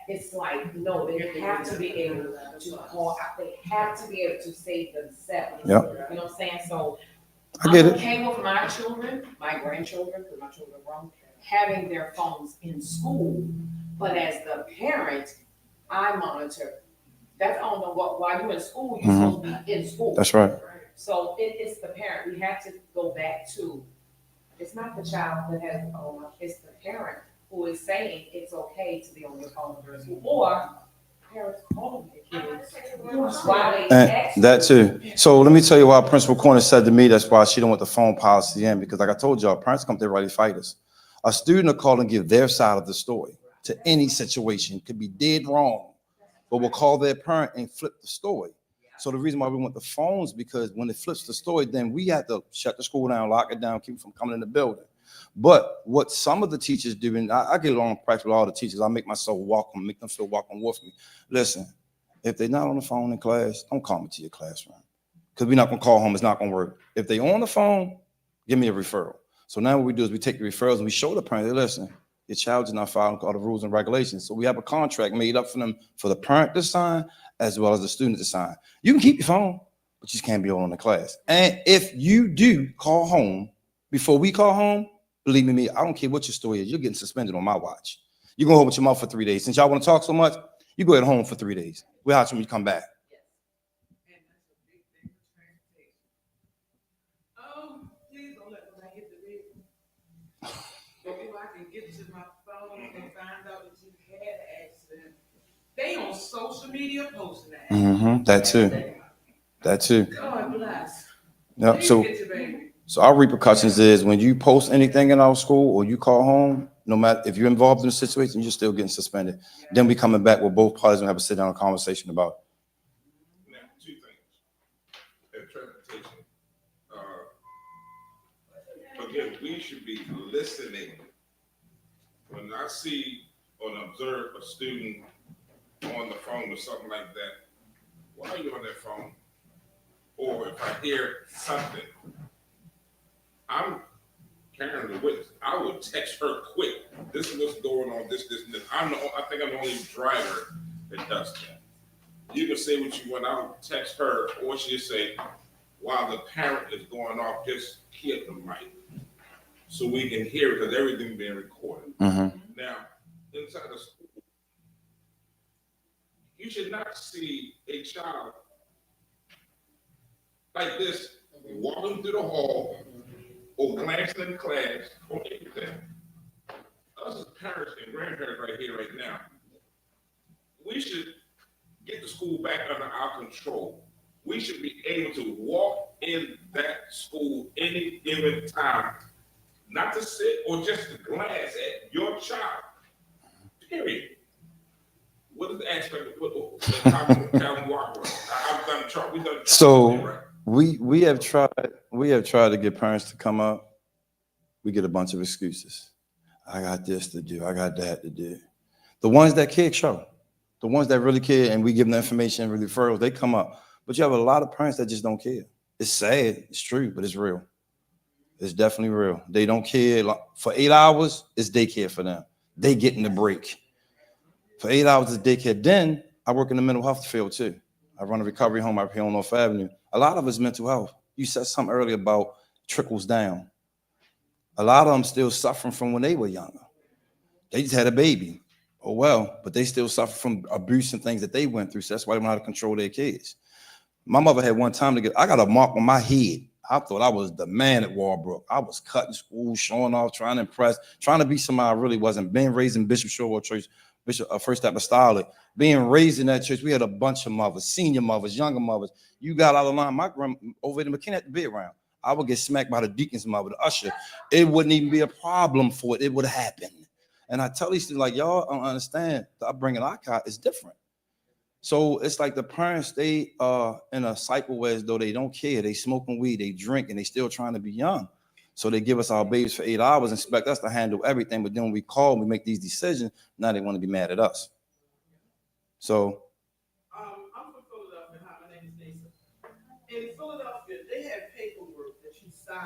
It's like, no, they have to be able to call out, they have to be able to save themselves. Yep. You know what I'm saying? So I get I'm it. okay with my children, my grandchildren, because my children are grown, having their phones in school. But as the parent, I monitor. That's, I don't know what, while you're in school, you're supposed to be in school. That's right. So it's the parent. We have to go back to, it's not the child that has the phone, it's the parent who is saying it's okay to be on your phone during school, or parents calling the kids while they ask. And that too. So let me tell you why Principal Corner said to me, that's why she don't want the phone policy in, because like I told y'all, parents come there ready to fight us. A student will call and give their side of the story to any situation, could be dead wrong, but will call their parent and flip the story. So the reason why we want the phones, because when it flips the story, then we have to shut the school down, lock it down, keep them from coming in the building. But what some of the teachers do, and I get along practically with all the teachers, I make myself welcome, make them feel welcome with me. Listen, if they're not on the phone in class, don't call me to your classroom, because we're not gonna call home, it's not gonna work. If they on the phone, give me a referral. So now what we do is we take the referrals and we show the parent, listen, your child is not following all the rules and regulations. So we have a contract made up for them, for the parent to sign, as well as the student to sign. You can keep your phone, but you just can't be on the class. And if you do call home before we call home, believe me, I don't care what your story is, you're getting suspended on my watch. You're going home with your mouth for 3 days. Since y'all want to talk so much, you go ahead home for 3 days. We'll have you come back. And that's a big thing with transportation. Please don't let them hit the vehicle. Before I can get to my phone and find out that you had an accident, they on social media posting that. That too. That too. God bless. Yep. Please So get your baby. our repercussions is when you post anything in our school or you call home, no matter if you're involved in the situation, you're still getting suspended. Then we coming back with both parties and have a sit down conversation about it. Now, two things. In transportation, again, we should be listening. When I see or observe a student on the phone or something like that, why are you on that phone? Or if I hear something, I'm carrying the witness. I will text her quick. This is what's going on, this, and this. I think I'm the only driver that does that. You can say what you want. I'll text her, or she'll say, while the parent is going off, just hit the mic so we can hear it, because everything's being recorded. Now, inside the school, you should not see a child like this walking through the hall or glancing in class or anything. Us as parents and grandparents right here, right now, we should get the school back under our control. We should be able to walk in that school any given time, not to sit or just to glance at your child, period. What is the aspect of put Calvin Walker? I've done chart, we've done. So We have tried to get parents to come up. We get a bunch of excuses. I got this to do. I got that to do. The ones that care show, the ones that really care, and we give them the information and referrals, they come up. But you have a lot of parents that just don't care. It's sad, it's true, but it's real. It's definitely real. They don't care. For 8 hours, it's daycare for them. They getting the break. For 8 hours, it's daycare. Then I work in the mental health field too. I run a recovery home up here on North Avenue. A lot of it's mental health. You said something earlier about trickles down. A lot of them still suffering from when they were younger. They just had a baby. Oh, well, but they still suffer from abuse and things that they went through. So that's why they don't know how to control their kids. My mother had one time I got a mark on my head. I thought I was the man at Walbrook. I was cutting school, showing off, trying to impress, trying to be somebody I really wasn't. Being raised in Bishop Shorewell Church, First Apostolic, being raised in that church, we had a bunch of mothers, senior mothers, younger mothers. You got out of line. My grandma over there, McKinney had to be around. I would get smacked by the deacon's mother, the usher. It wouldn't even be a problem for it. It would happen. And I tell these things like, y'all don't understand. The upbringing I got is different. So it's like the parents, they are in a cycle where as though they don't care. They smoking weed, they drink, and they still trying to be young. So they give us our babies for 8 hours and expect us to handle everything. But then when we call, we make these decisions. Now they want to be mad at us. So. I'm from Philadelphia. Hi, my name is Lisa. In Philadelphia, they have paperwork that you sign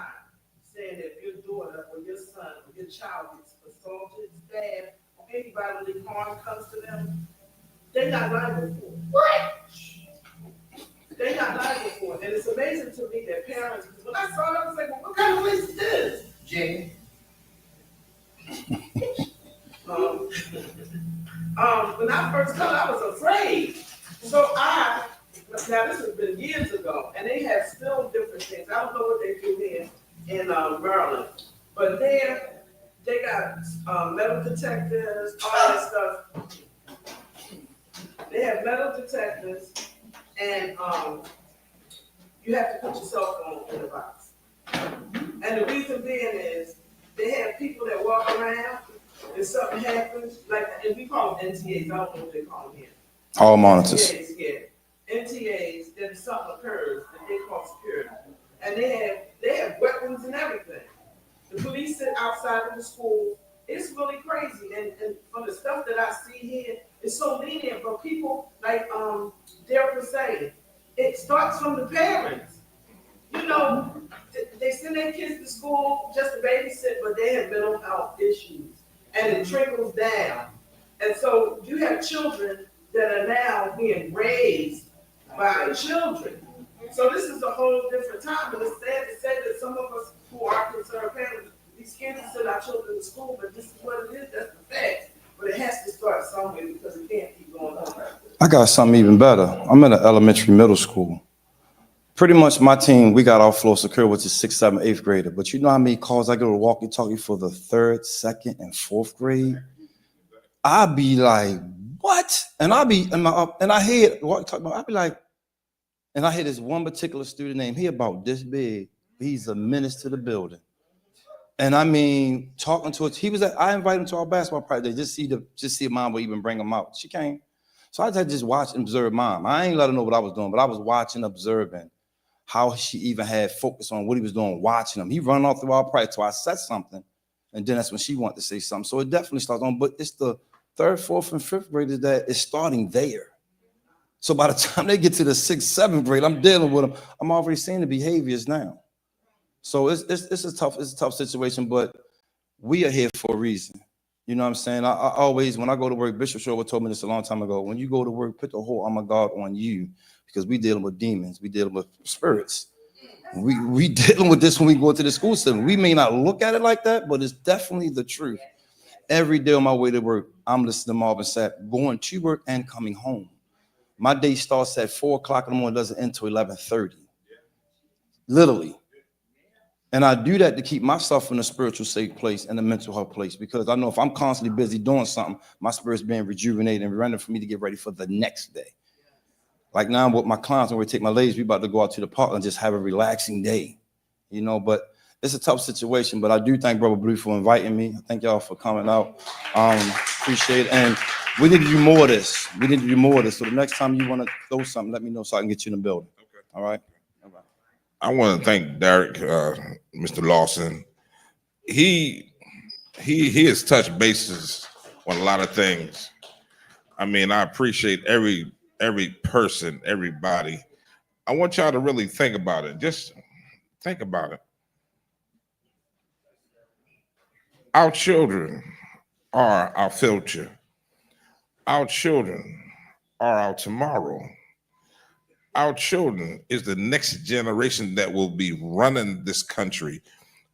saying that if your daughter or your son or your child gets assaulted, stabbed, or any bodily harm comes to them, they not liable for it. What? They not liable for it. And it's amazing to me that parents, when I saw it, I was like, well, what kind of place is this? Jane. When I first come, I was afraid. So now this has been years ago, and they have still different things. I don't know what they do here in Maryland, but there they got metal detectors, all that stuff. They have metal detectors, and you have to put your cell phone in the box. And the reason being is they have people that walk around, and something happens, like, and we call them NTAs. I don't know what they call them here. All monitors. NTAs, yeah. NTAs, then something occurs that they call security. And they have weapons and everything. The police sit outside of the school. It's really crazy. And from the stuff that I see here, it's so lenient. But people, like Derek was saying, it starts from the parents. You know, they send their kids to school just to babysit, but they have mental health issues. And it trickles down. And so you have children that are now being raised by children. So this is a whole different time. But it's sad to say that some of us who are concerned parents, these kids send our children to school, but this is what it is, that's the fact. But it has to start somewhere because it can't keep going on. I got something even better. I'm in an elementary middle school. Pretty much my team, we got our floor secure, which is 6th, 7th, 8th grader. But you know how many calls I get to walkie-talkie for the 3rd, 2nd, and 4th grade? I be like, what? And I hear walkie-talkie, I be like, and I hear this one particular student name, he about this big. He's a menace to the building. And I mean, talking to us, I invited him to our basketball practice, just see if mom would even bring him out. She came. So I had to just watch and observe mom. I ain't let her know what I was doing, but I was watching, observing how she even had focus on what he was doing, watching him. He run off through our practice. So I said something, and then that's when she wanted to say something. So it definitely starts on, but it's the 3rd, 4th, and 5th graders that is starting there. So by the time they get to the 6th, 7th grade, I'm dealing with them. I'm already seeing the behaviors now. So it's a tough situation, but we are here for a reason. You know what I'm saying? I always, when I go to work, Bishop Shorewell told me this a long time ago. When you go to work, put the whole armor of God on you, because we dealing with demons, we dealing with spirits. We dealing with this when we go to the school system. We may not look at it like that, but it's definitely the truth. Every day on my way to work, I'm listening to Marvin Sapp, going to work and coming home. My day starts at 4 o'clock in the morning, doesn't end until 11:30. Literally. And I do that to keep myself in a spiritual safe place and a mental health place, because I know if I'm constantly busy doing something, my spirit's being rejuvenated and ready for me to get ready for the next day. Like now with my clients, when we take my ladies, we about to go out to the park and just have a relaxing day, you know, but it's a tough situation. But I do thank Brother Blue for inviting me. I thank y'all for coming out. Appreciate it. And we need to do more of this. So the next time you want to throw something, let me know so I can get you in the building. Okay. All right. All right. I want to thank Derek, Mr. Lawson. He has touched bases on a lot of things. I mean, I appreciate every person, everybody. I want y'all to really think about it. Just think about it. Our children are our future. Our children are our tomorrow. Our children is the next generation that will be running this country,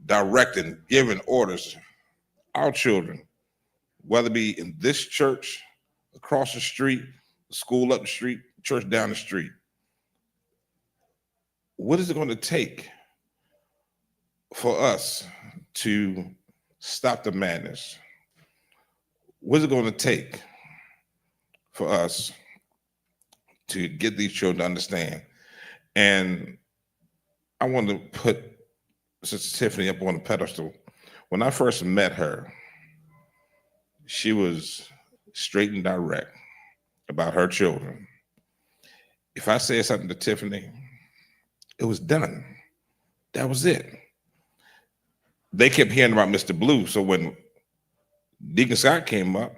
directing, giving orders. Our children, whether it be in this church, across the street, school up the street, church down the street. What is it going to take for us to stop the madness? What is it going to take for us to get these children to understand? And I want to put Sister Tiffany up on the pedestal. When I first met her, she was straight and direct about her children. If I said something to Tiffany, it was done. That was it. They kept hearing about Mr. Blue, so when Deacon Scott came up,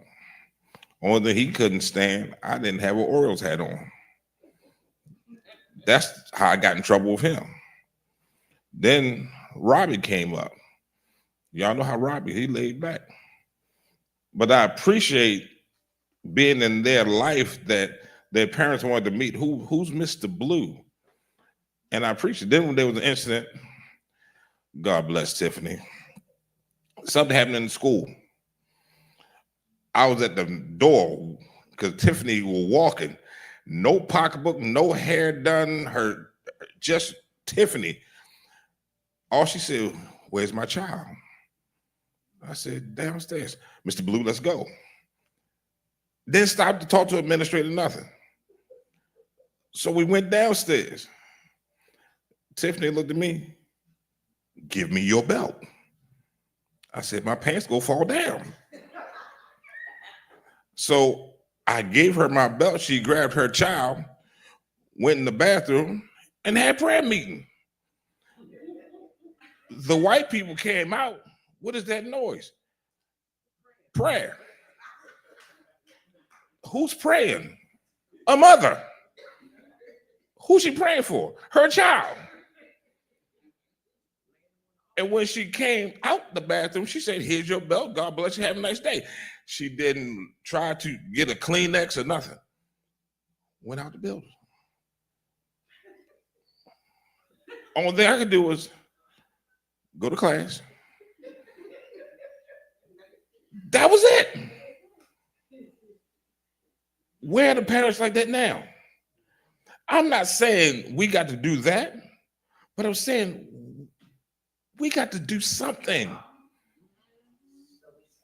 only thing he couldn't stand, I didn't have an Orioles hat on. That's how I got in trouble with him. Then Robbie came up. Y'all know how Robbie, he laid back. But I appreciate being in their life that their parents wanted to meet. Who's Mr. Blue? And I appreciate it. Then when there was an incident, God bless Tiffany, something happened in the school. I was at the door because Tiffany was walking, no pocketbook, no hair done, her just Tiffany. All she said, "Where's my child?" I said, "Downstairs." "Mr. Blue, let's go." Didn't stop to talk to administrator, nothing. So we went downstairs. Tiffany looked at me, "Give me your belt." I said, "My pants gonna fall down." So I gave her my belt. She grabbed her child, went in the bathroom, and had prayer meeting. The white people came out. What is that noise? Prayer. Who's praying? A mother. Who's she praying for? Her child. And when she came out the bathroom, she said, "Here's your belt. God bless you. Have a nice day." She didn't try to get a Kleenex or nothing. Went out the building. Only thing I could do was go to class. That was it. Where are the parents like that now? I'm not saying we got to do that, but I'm saying we got to do something.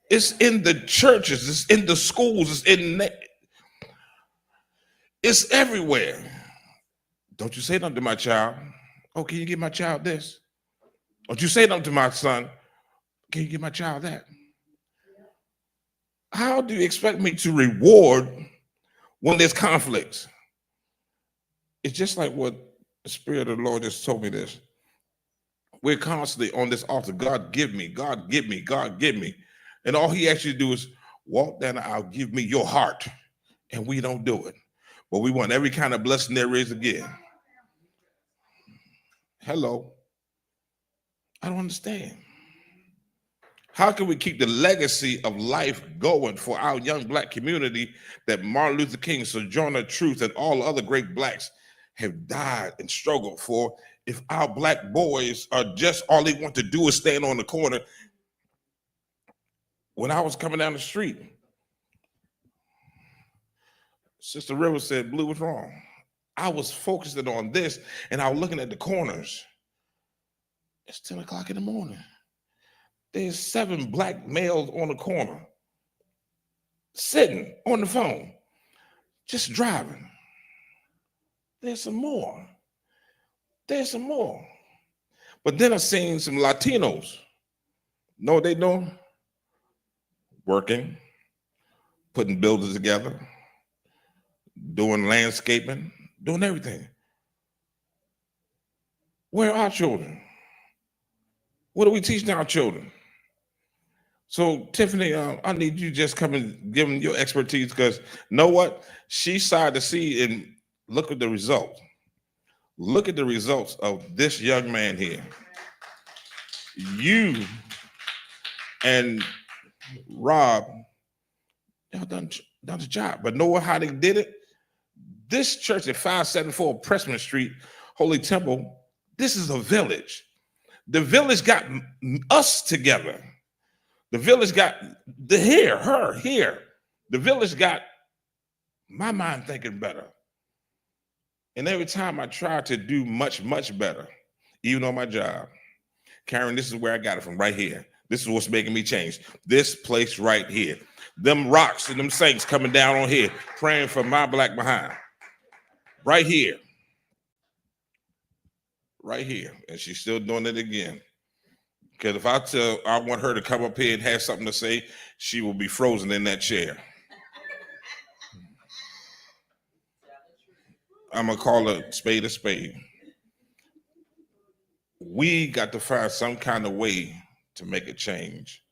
It's in the churches, it's in the schools, it's everywhere. Don't you say nothing to my child. "Oh, can you give my child this?" Don't you say nothing to my son. "Can you give my child that?" How do you expect me to reward when there's conflicts? It's just like what the Spirit of the Lord just told me this. We're constantly on this altar. God, give me, God, give me, God, give me. And all he asks you to do is walk down the aisle, give me your heart. And we don't do it. But we want every kind of blessing there is again. Hello. I don't understand. How can we keep the legacy of life going for our young Black community that Martin Luther King, Sojourner Truth, and all other great Blacks have died and struggled for if our Black boys are just all they want to do is stand on the corner? When I was coming down the street, Sister Rivers said, "Blue, what's wrong?" I was focusing on this and I was looking at the corners. It's 10 o'clock in the morning. There's 7 Black males on the corner, sitting on the phone, just driving. There's some more. There's some more. But then I seen some Latinos. Know what they doing? Working, putting buildings together, doing landscaping, doing everything. Where are our children? What are we teaching our children? So Tiffany, I need you just come and give them your expertise, because know what? She started to see and look at the results. Look at the results of this young man here. You and Rob, y'all done the job, but know how they did it? This church at 574 Pressman Street, Holy Temple, this is a village. The village got us together. The village got her here. The village got my mind thinking better. And every time I try to do much, much better, even on my job, Karen, this is where I got it from, right here. This is what's making me change. This place right here. Them rocks and them saints coming down on here, praying for my black behind. Right here. Right here. And she's still doing it again. Because if I want her to come up here and have something to say, she will be frozen in that chair. I'm going to call a spade a spade. We got to find some kind of way to make a change.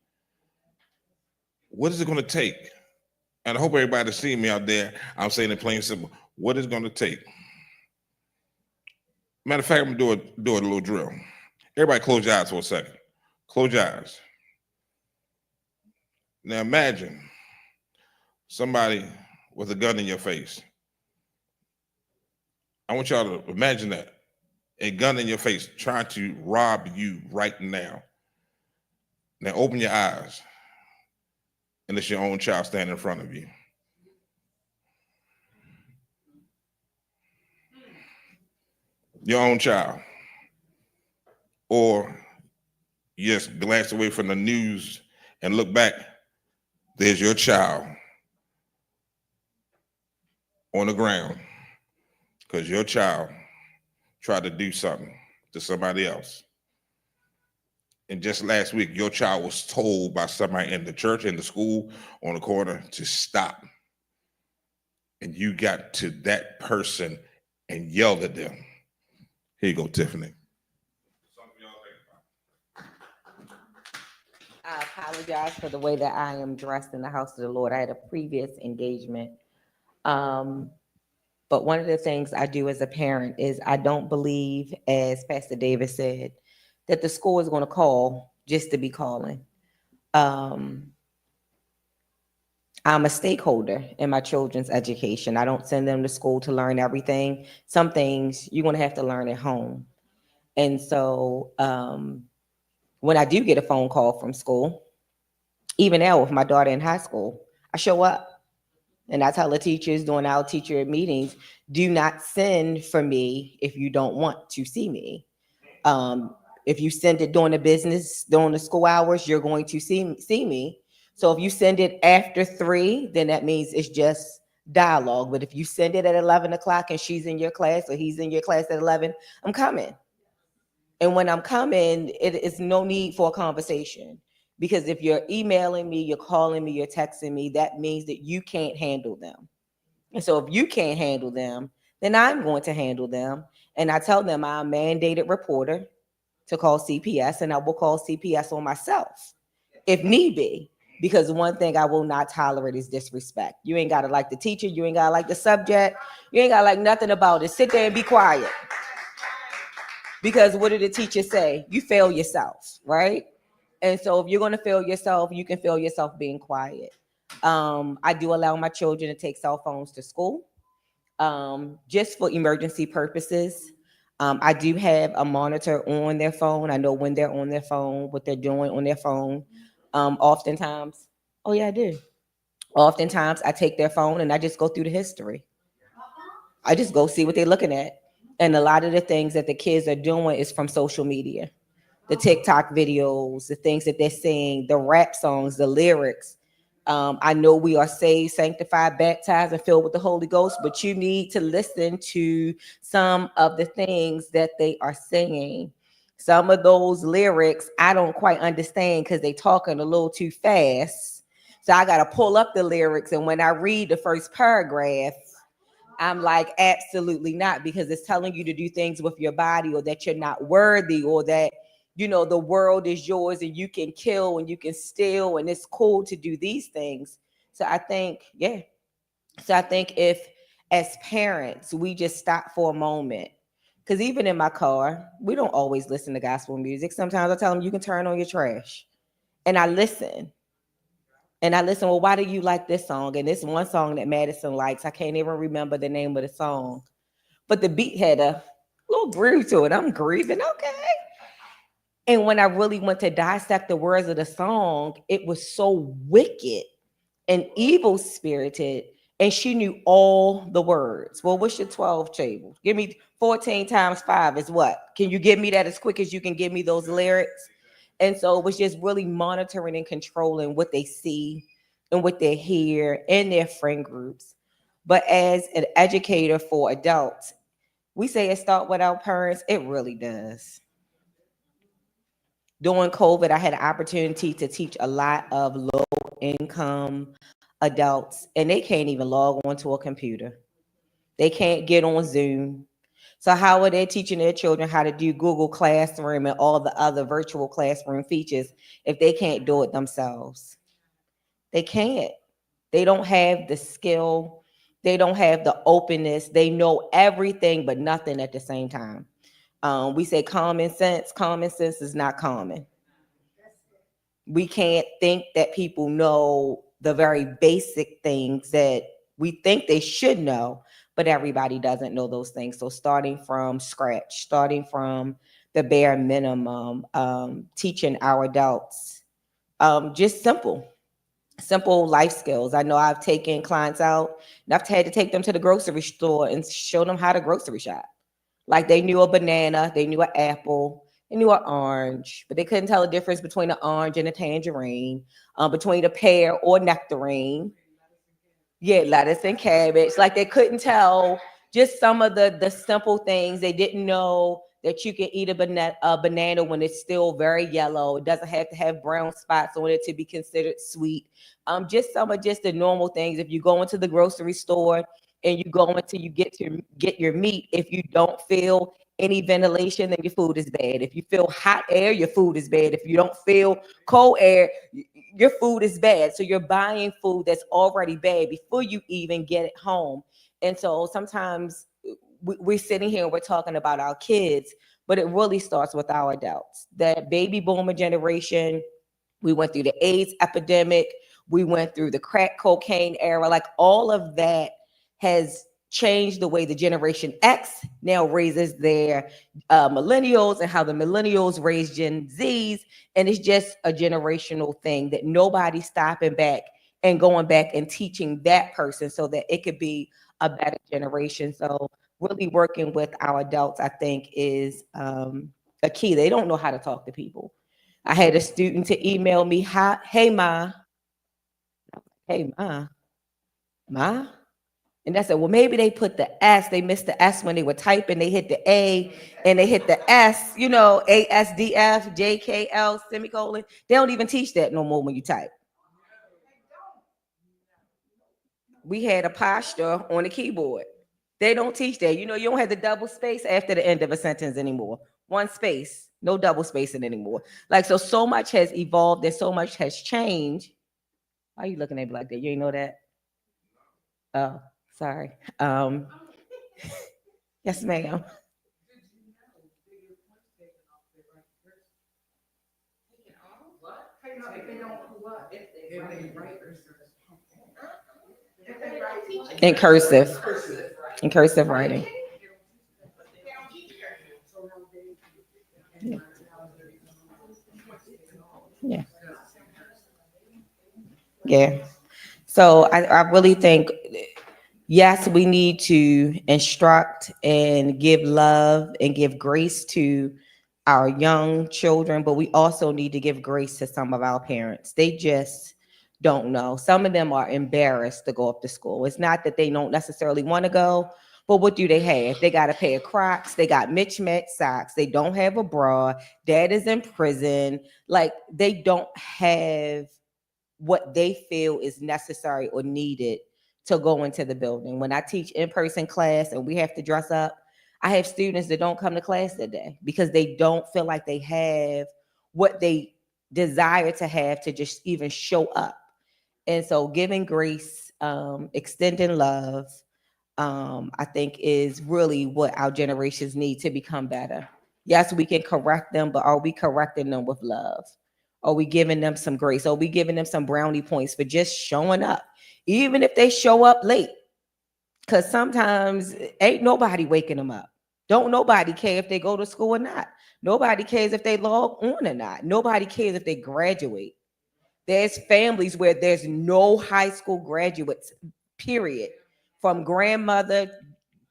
What is it going to take? And I hope everybody seeing me out there, I'm saying it plain and simple. What is it going to take? Matter of fact, I'm going to do a little drill. Everybody close your eyes for a second. Close your eyes. Now imagine somebody with a gun in your face. I want y'all to imagine that. A gun in your face trying to rob you right now. Now open your eyes. And it's your own child standing in front of you. Your own child. Or you just glance away from the news and look back, there's your child on the ground because your child tried to do something to somebody else. And just last week, your child was told by somebody in the church, in the school, on the corner to stop. And you got to that person and yelled at them. Here you go, Tiffany. I apologize for the way that I am dressed in the house of the Lord. I had a previous engagement. But one of the things I do as a parent is I don't believe, as Pastor Davis said, that the school is going to call just to be calling. I'm a stakeholder in my children's education. I don't send them to school to learn everything. Some things you're going to have to learn at home. And so when I do get a phone call from school, even now with my daughter in high school, I show up. And I tell the teachers during our teacher meetings, do not send for me if you don't want to see me. If you send it during the school hours, you're going to see me. So if you send it after 3, then that means it's just dialogue. But if you send it at 11 o'clock and she's in your class or he's in your class at 11, I'm coming. And when I'm coming, it is no need for a conversation. Because if you're emailing me, you're calling me, you're texting me, that means that you can't handle them. And so if you can't handle them, then I'm going to handle them. And I tell them I'm a mandated reporter to call CPS, and I will call CPS on myself if need be. Because one thing I will not tolerate is disrespect. You ain't got to like the teacher. You ain't got to like the subject. You ain't got to like nothing about it. Sit there and be quiet. Because what did the teacher say? You fail yourself, right? And so if you're going to fail yourself, you can fail yourself being quiet. I do allow my children to take cell phones to school just for emergency purposes. I do have a monitor on their phone. I know when they're on their phone, what they're doing on their phone. Oftentimes, oh yeah, I do. Oftentimes I take their phone and I just go through the history. I just go see what they're looking at. And a lot of the things that the kids are doing is from social media. The TikTok videos, the things that they're saying, the rap songs, the lyrics. I know we are saved, sanctified, baptized, and filled with the Holy Ghost, but you need to listen to some of the things that they are saying. Some of those lyrics I don't quite understand because they're talking a little too fast. So I got to pull up the lyrics, and when I read the first paragraph, I'm like, absolutely not, because it's telling you to do things with your body, or that you're not worthy, or that, you know, the world is yours and you can kill and you can steal and it's cool to do these things. So I think, yeah. So I think if as parents, we just stop for a moment, because even in my car, we don't always listen to gospel music. Sometimes I tell them, you can turn on your trash. And I listen. And I listen, well, why do you like this song? And this one song that Madison likes, I can't even remember the name of the song. But the beat had a little groove to it. I'm grieving, okay. And when I really went to dissect the words of the song, it was so wicked and evil spirited. And she knew all the words. Well, what's your 12 table? Give me 14 times 5 is what? Can you give me that as quick as you can give me those lyrics? And so it was just really monitoring and controlling what they see and what they hear in their friend groups. But as an educator for adults, we say it starts with our parents. It really does. During COVID, I had an opportunity to teach a lot of low-income adults, and they can't even log onto a computer. They can't get on Zoom. So how are they teaching their children how to do Google Classroom and all the other virtual classroom features if they can't do it themselves? They can't. They don't have the skill. They don't have the openness. They know everything but nothing at the same time. We say common sense. Common sense is not common. We can't think that people know the very basic things that we think they should know, but everybody doesn't know those things. So starting from scratch, starting from the bare minimum, teaching our adults just simple life skills. I know I've taken clients out and I've had to take them to the grocery store and show them how to grocery shop. Like they knew a banana, they knew an apple, they knew an orange, but they couldn't tell the difference between an orange and a tangerine, between a pear or nectarine. Yeah, lettuce and cabbage. Like they couldn't tell just some of the simple things. They didn't know that you can eat a banana when it's still very yellow. It doesn't have to have brown spots on it to be considered sweet. Just some of just the normal things. If you go into the grocery store and you go until you get your meat, if you don't feel any ventilation, then your food is bad. If you feel hot air, your food is bad. If you don't feel cold air, your food is bad. So you're buying food that's already bad before you even get it home. And so sometimes we're sitting here and we're talking about our kids, but it really starts with our adults. That baby boomer generation, we went through the AIDS epidemic, we went through the crack cocaine era, like all of that has changed the way the Generation X now raises their millennials and how the millennials raise Gen Zs. And it's just a generational thing that nobody's stopping back and going back and teaching that person so that it could be a better generation. So really working with our adults, I think, is a key. They don't know how to talk to people. I had a student to email me, hey, Ma. Hey, Ma. And I said, well, maybe they put the S, they missed the S when they were typing, they hit the A and they hit the S, you know, ASDF, JKL, semicolon. They don't even teach that no more when you type. We had a posture on the keyboard. They don't teach that. You know, you don't have the double space after the end of a sentence anymore. One space, no double spacing anymore. Like, so much has evolved and so much has changed. Why are you looking at me like that? You ain't know that? Oh. Sorry. Yes, ma'am. In cursive. In cursive writing. Yeah. Yeah. So I really think, yes, we need to instruct and give love and give grace to our young children, but we also need to give grace to some of our parents. They just don't know. Some of them are embarrassed to go up to school. It's not that they don't necessarily want to go, but what do they have? They got a pair of Crocs. They got mismatched socks. They don't have a bra. Dad is in prison. Like, they don't have what they feel is necessary or needed to go into the building. When I teach in-person class and we have to dress up, I have students that don't come to class that day because they don't feel like they have what they desire to have to just even show up. And so giving grace, extending love, I think is really what our generations need to become better. Yes, we can correct them, but are we correcting them with love? Are we giving them some grace? Are we giving them some brownie points for just showing up? Even if they show up late, because sometimes ain't nobody waking them up. Don't nobody care if they go to school or not. Nobody cares if they log on or not. Nobody cares if they graduate. There's families where there's no high school graduates, period. From grandmother,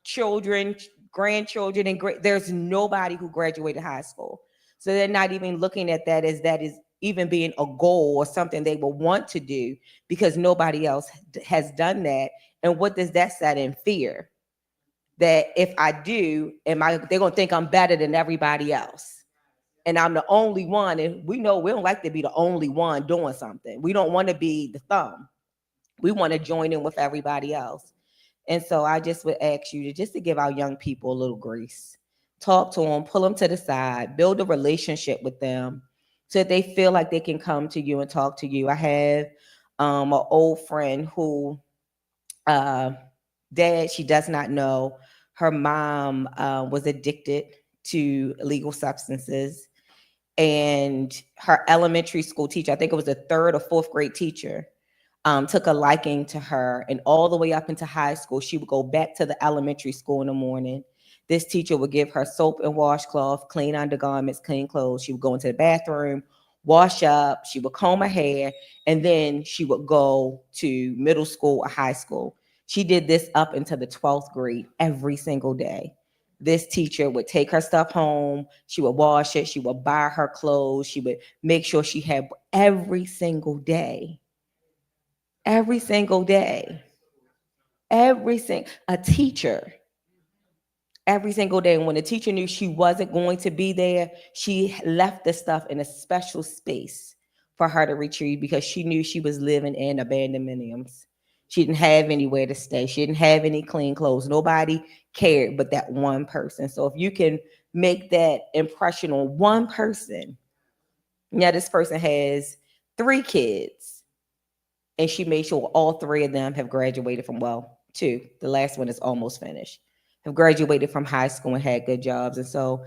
children, grandchildren, and there's nobody who graduated high school. So they're not even looking at that is even being a goal or something they will want to do because nobody else has done that. And what does that set in? Fear. That if I do, they're gonna think I'm better than everybody else. And I'm the only one. And we know we don't like to be the only one doing something. We don't want to be the thumb. We want to join in with everybody else. And so I just would ask you to give our young people a little grace. Talk to them, pull them to the side, build a relationship with them so that they feel like they can come to you and talk to you. I have an old friend who, dad, she does not know. Her mom was addicted to illegal substances. And her elementary school teacher, I think it was the 3rd or 4th grade teacher, took a liking to her. And all the way up into high school, she would go back to the elementary school in the morning. This teacher would give her soap and washcloth, clean undergarments, clean clothes. She would go into the bathroom, wash up, she would comb her hair, and then she would go to middle school or high school. She did this up into the 12th grade every single day. This teacher would take her stuff home. She would wash it. She would buy her clothes. She would make sure she had every single day. Every single day. A teacher. Every single day. And when the teacher knew she wasn't going to be there, she left the stuff in a special space for her to retrieve because she knew she was living in abandonments. She didn't have anywhere to stay. She didn't have any clean clothes. Nobody cared but that one person. So if you can make that impression on one person, now this person has 3 kids, and she made sure all 3 of them have graduated from, 2. The last one is almost finished, have graduated from high school and had good jobs. And so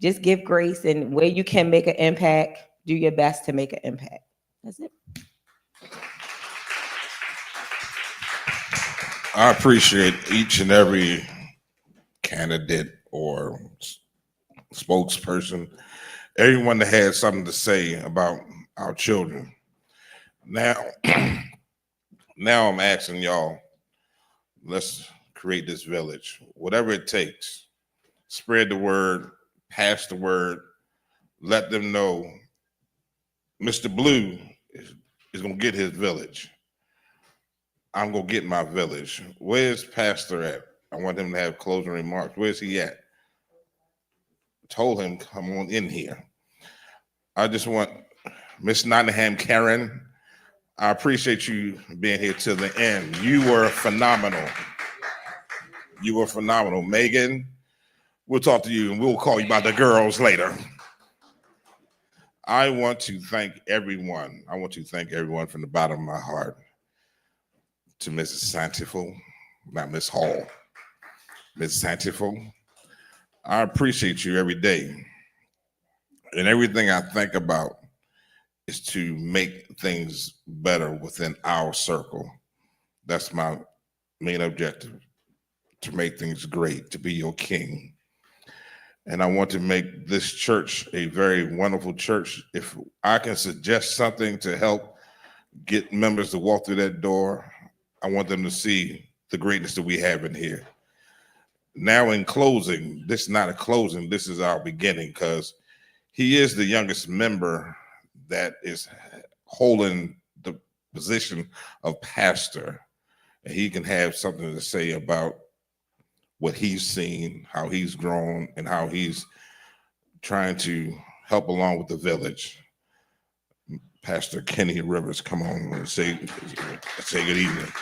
just give grace, and where you can make an impact, do your best to make an impact. That's it. I appreciate each and every candidate or spokesperson, everyone that had something to say about our children. Now I'm asking y'all, let's create this village. Whatever it takes, spread the word, pass the word, let them know Mr. Blue is going to get his village. I'm going to get my village. Where's Pastor at? I want him to have closing remarks. Where's he at? Told him, come on in here. I just want Miss Nottingham Karen, I appreciate you being here till the end. You were phenomenal. You were phenomenal. Megan, we'll talk to you and we'll call you about the girls later. I want to thank everyone. I want to thank everyone from the bottom of my heart. To Mrs. Santifel, not Miss Hall, Ms. Santifel, I appreciate you every day. And everything I think about is to make things better within our circle. That's my main objective, to make things great, to be your king. And I want to make this church a very wonderful church. If I can suggest something to help get members to walk through that door, I want them to see the greatness that we have in here. Now in closing, this is not a closing, this is our beginning, because he is the youngest member that is holding the position of pastor. And he can have something to say about what he's seen, how he's grown, and how he's trying to help along with the village. Pastor Kenny Rivers, come on and say good evening.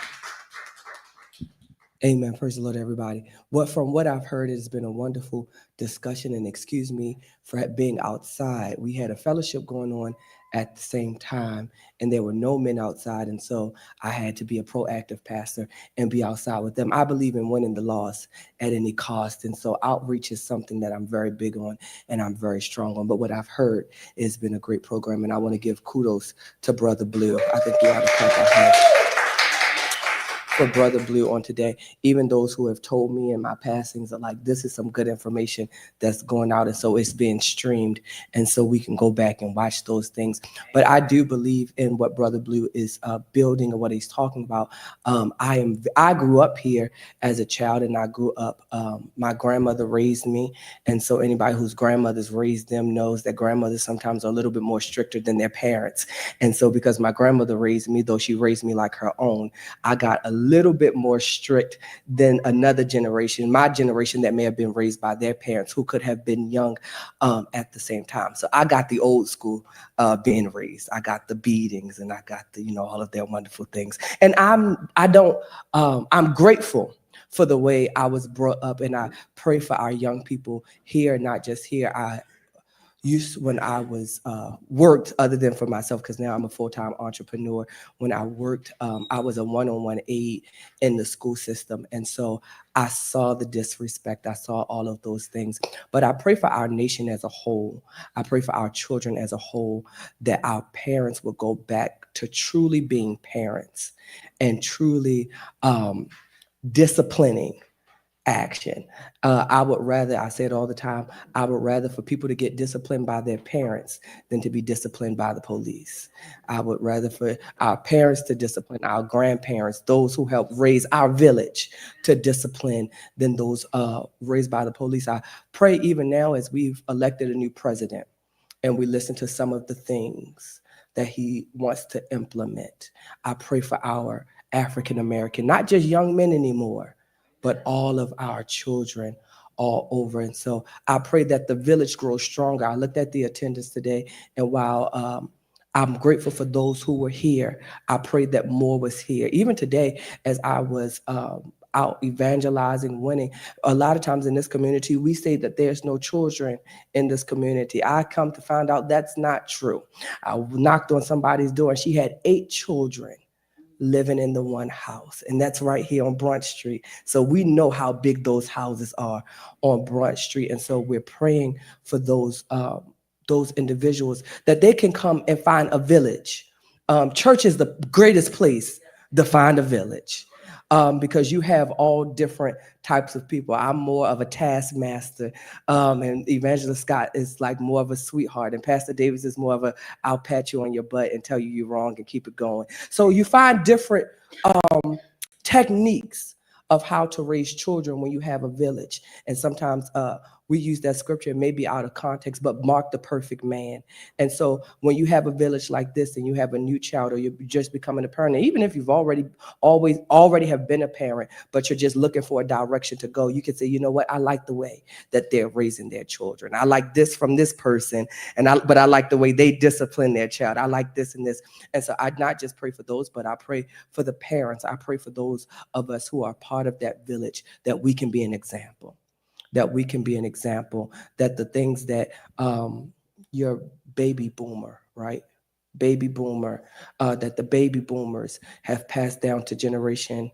Amen. Praise the Lord, everybody. From what I've heard, it's been a wonderful discussion, and excuse me for being outside. We had a fellowship going on at the same time, and there were no men outside, and so I had to be a proactive pastor and be outside with them. I believe in winning the loss at any cost, and so outreach is something that I'm very big on and I'm very strong on. But what I've heard has been a great program, and I want to give kudos to Brother Blue. I think we ought to clap our hands for Brother Blue on today. Even those who have told me in my passings are like, this is some good information that's going out, and so it's being streamed, and so we can go back and watch those things. But I do believe in what Brother Blue is building and what he's talking about. I grew up here as a child, and I grew up, my grandmother raised me, and so anybody whose grandmothers raised them knows that grandmothers sometimes are a little bit more stricter than their parents. And so because my grandmother raised me, though she raised me like her own, I got a little bit more strict than another generation, my generation, that may have been raised by their parents who could have been young at the same time. So I got the old school being raised. I got the beatings, and I got the, all of their wonderful things. And I'm grateful for the way I was brought up, and I pray for our young people here, not just here. I used, when I was worked, other than for myself, because now I'm a full-time entrepreneur. When I worked, I was a one-on-one aide in the school system. And so I saw the disrespect. I saw all of those things. But I pray for our nation as a whole. I pray for our children as a whole, that our parents will go back to truly being parents and truly disciplining action. I would rather, I say it all the time, I would rather for people to get disciplined by their parents than to be disciplined by the police. I would rather for our parents to discipline our grandparents, those who helped raise our village, to discipline than those raised by the police. I pray even now, as we've elected a new president and we listen to some of the things that he wants to implement, I pray for our African American, not just young men anymore, but all of our children all over. And so I pray that the village grows stronger. I looked at the attendance today, and while I'm grateful for those who were here, I prayed that more was here. Even today, as I was out evangelizing, winning, a lot of times in this community, we say that there's no children in this community. I come to find out that's not true. I knocked on somebody's door, and she had 8 children living in the one house, and that's right here on Brunt Street. So we know how big those houses are on Brunt Street, and so we're praying for those individuals, that they can come and find a village. Church is the greatest place to find a village, because you have all different types of people. I'm more of a taskmaster, and Evangelist Scott is like more of a sweetheart, and Pastor Davis is more of a, I'll pat you on your butt and tell you you're wrong and keep it going. So you find different techniques of how to raise children when you have a village. And sometimes we use that scripture, it may be out of context, but mark the perfect man. And so when you have a village like this, and you have a new child, or you're just becoming a parent, even if you've already have been a parent, but you're just looking for a direction to go, you can say, you know what, I like the way that they're raising their children. I like this from this person, but I like the way they discipline their child. I like this and this. And so I not just pray for those, but I pray for the parents. I pray for those of us who are part of that village, that we can be an example. That we can be an example, that the things that your baby boomer, right? Baby boomer, that the baby boomers have passed down to Generation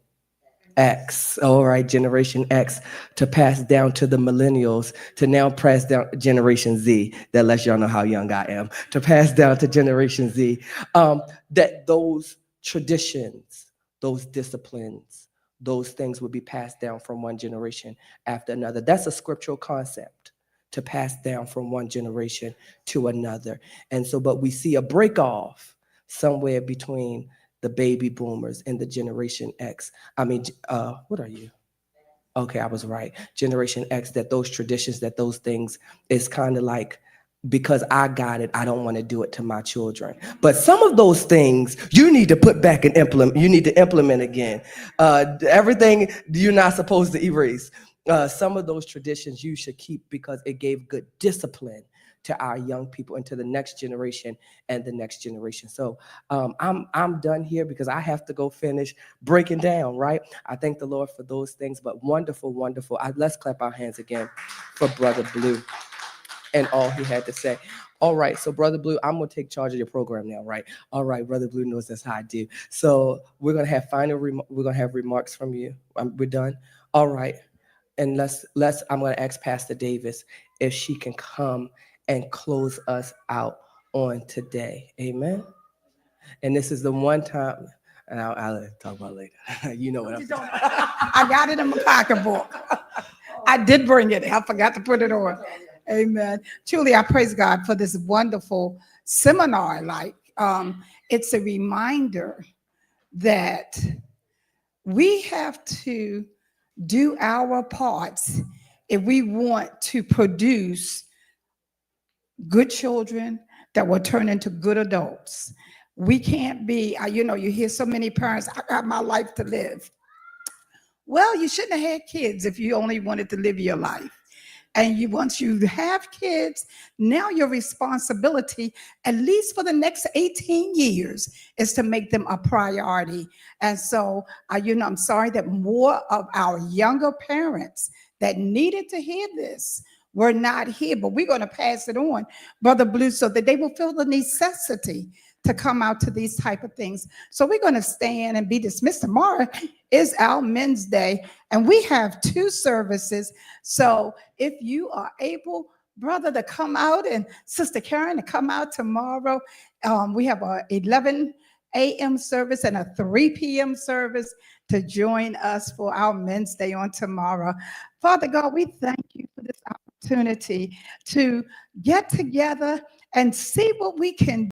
X, all right, Generation X, to pass down to the millennials, to now pass down Generation Z. That lets y'all know how young I am. To pass down to Generation Z, that those traditions, those disciplines, those things would be passed down from one generation after another. That's a scriptural concept, to pass down from one generation to another. And so, but we see a break off somewhere between the baby boomers and the Generation X. I mean, what are you? Okay, I was right. Generation X, that those traditions, that those things is kind of like, because I got it, I don't want to do it to my children. But some of those things you need to put back and implement. You need to implement again. Everything you're not supposed to erase. Some of those traditions you should keep, because it gave good discipline to our young people and to the next generation and the next generation. So I'm done here because I have to go finish breaking down, right? I thank the Lord for those things, but wonderful, wonderful. Let's clap our hands again for Brother Blue and all he had to say. All right, so Brother Blue, I'm gonna take charge of your program now, right? All right, Brother Blue knows that's how I do. So we're gonna have we're gonna have remarks from you. We're done. All right, and I'm gonna ask Pastor Davis if she can come and close us out on today. Amen. And this is the one time, and I'll talk about it later. You know what I'm saying. I got it in my pocketbook. I did bring it. I forgot to put it on. Amen. Truly, I praise God for this wonderful seminar. It's a reminder that we have to do our parts if we want to produce good children that will turn into good adults. We can't be, you hear so many parents, I got my life to live. Well, you shouldn't have had kids if you only wanted to live your life. And once you have kids, now your responsibility, at least for the next 18 years, is to make them a priority. And so, I'm sorry that more of our younger parents that needed to hear this were not here, but we're going to pass it on, Brother Blue, so that they will feel the necessity to come out to these type of things. So we're going to stand and be dismissed. Tomorrow is our Men's Day, and we have 2 services. So if you are able, brother, to come out, and Sister Karen to come out tomorrow, we have a 11 a.m. service and a 3 p.m. service to join us for our Men's Day on tomorrow. Father God, we thank you for this opportunity to get together and see what we can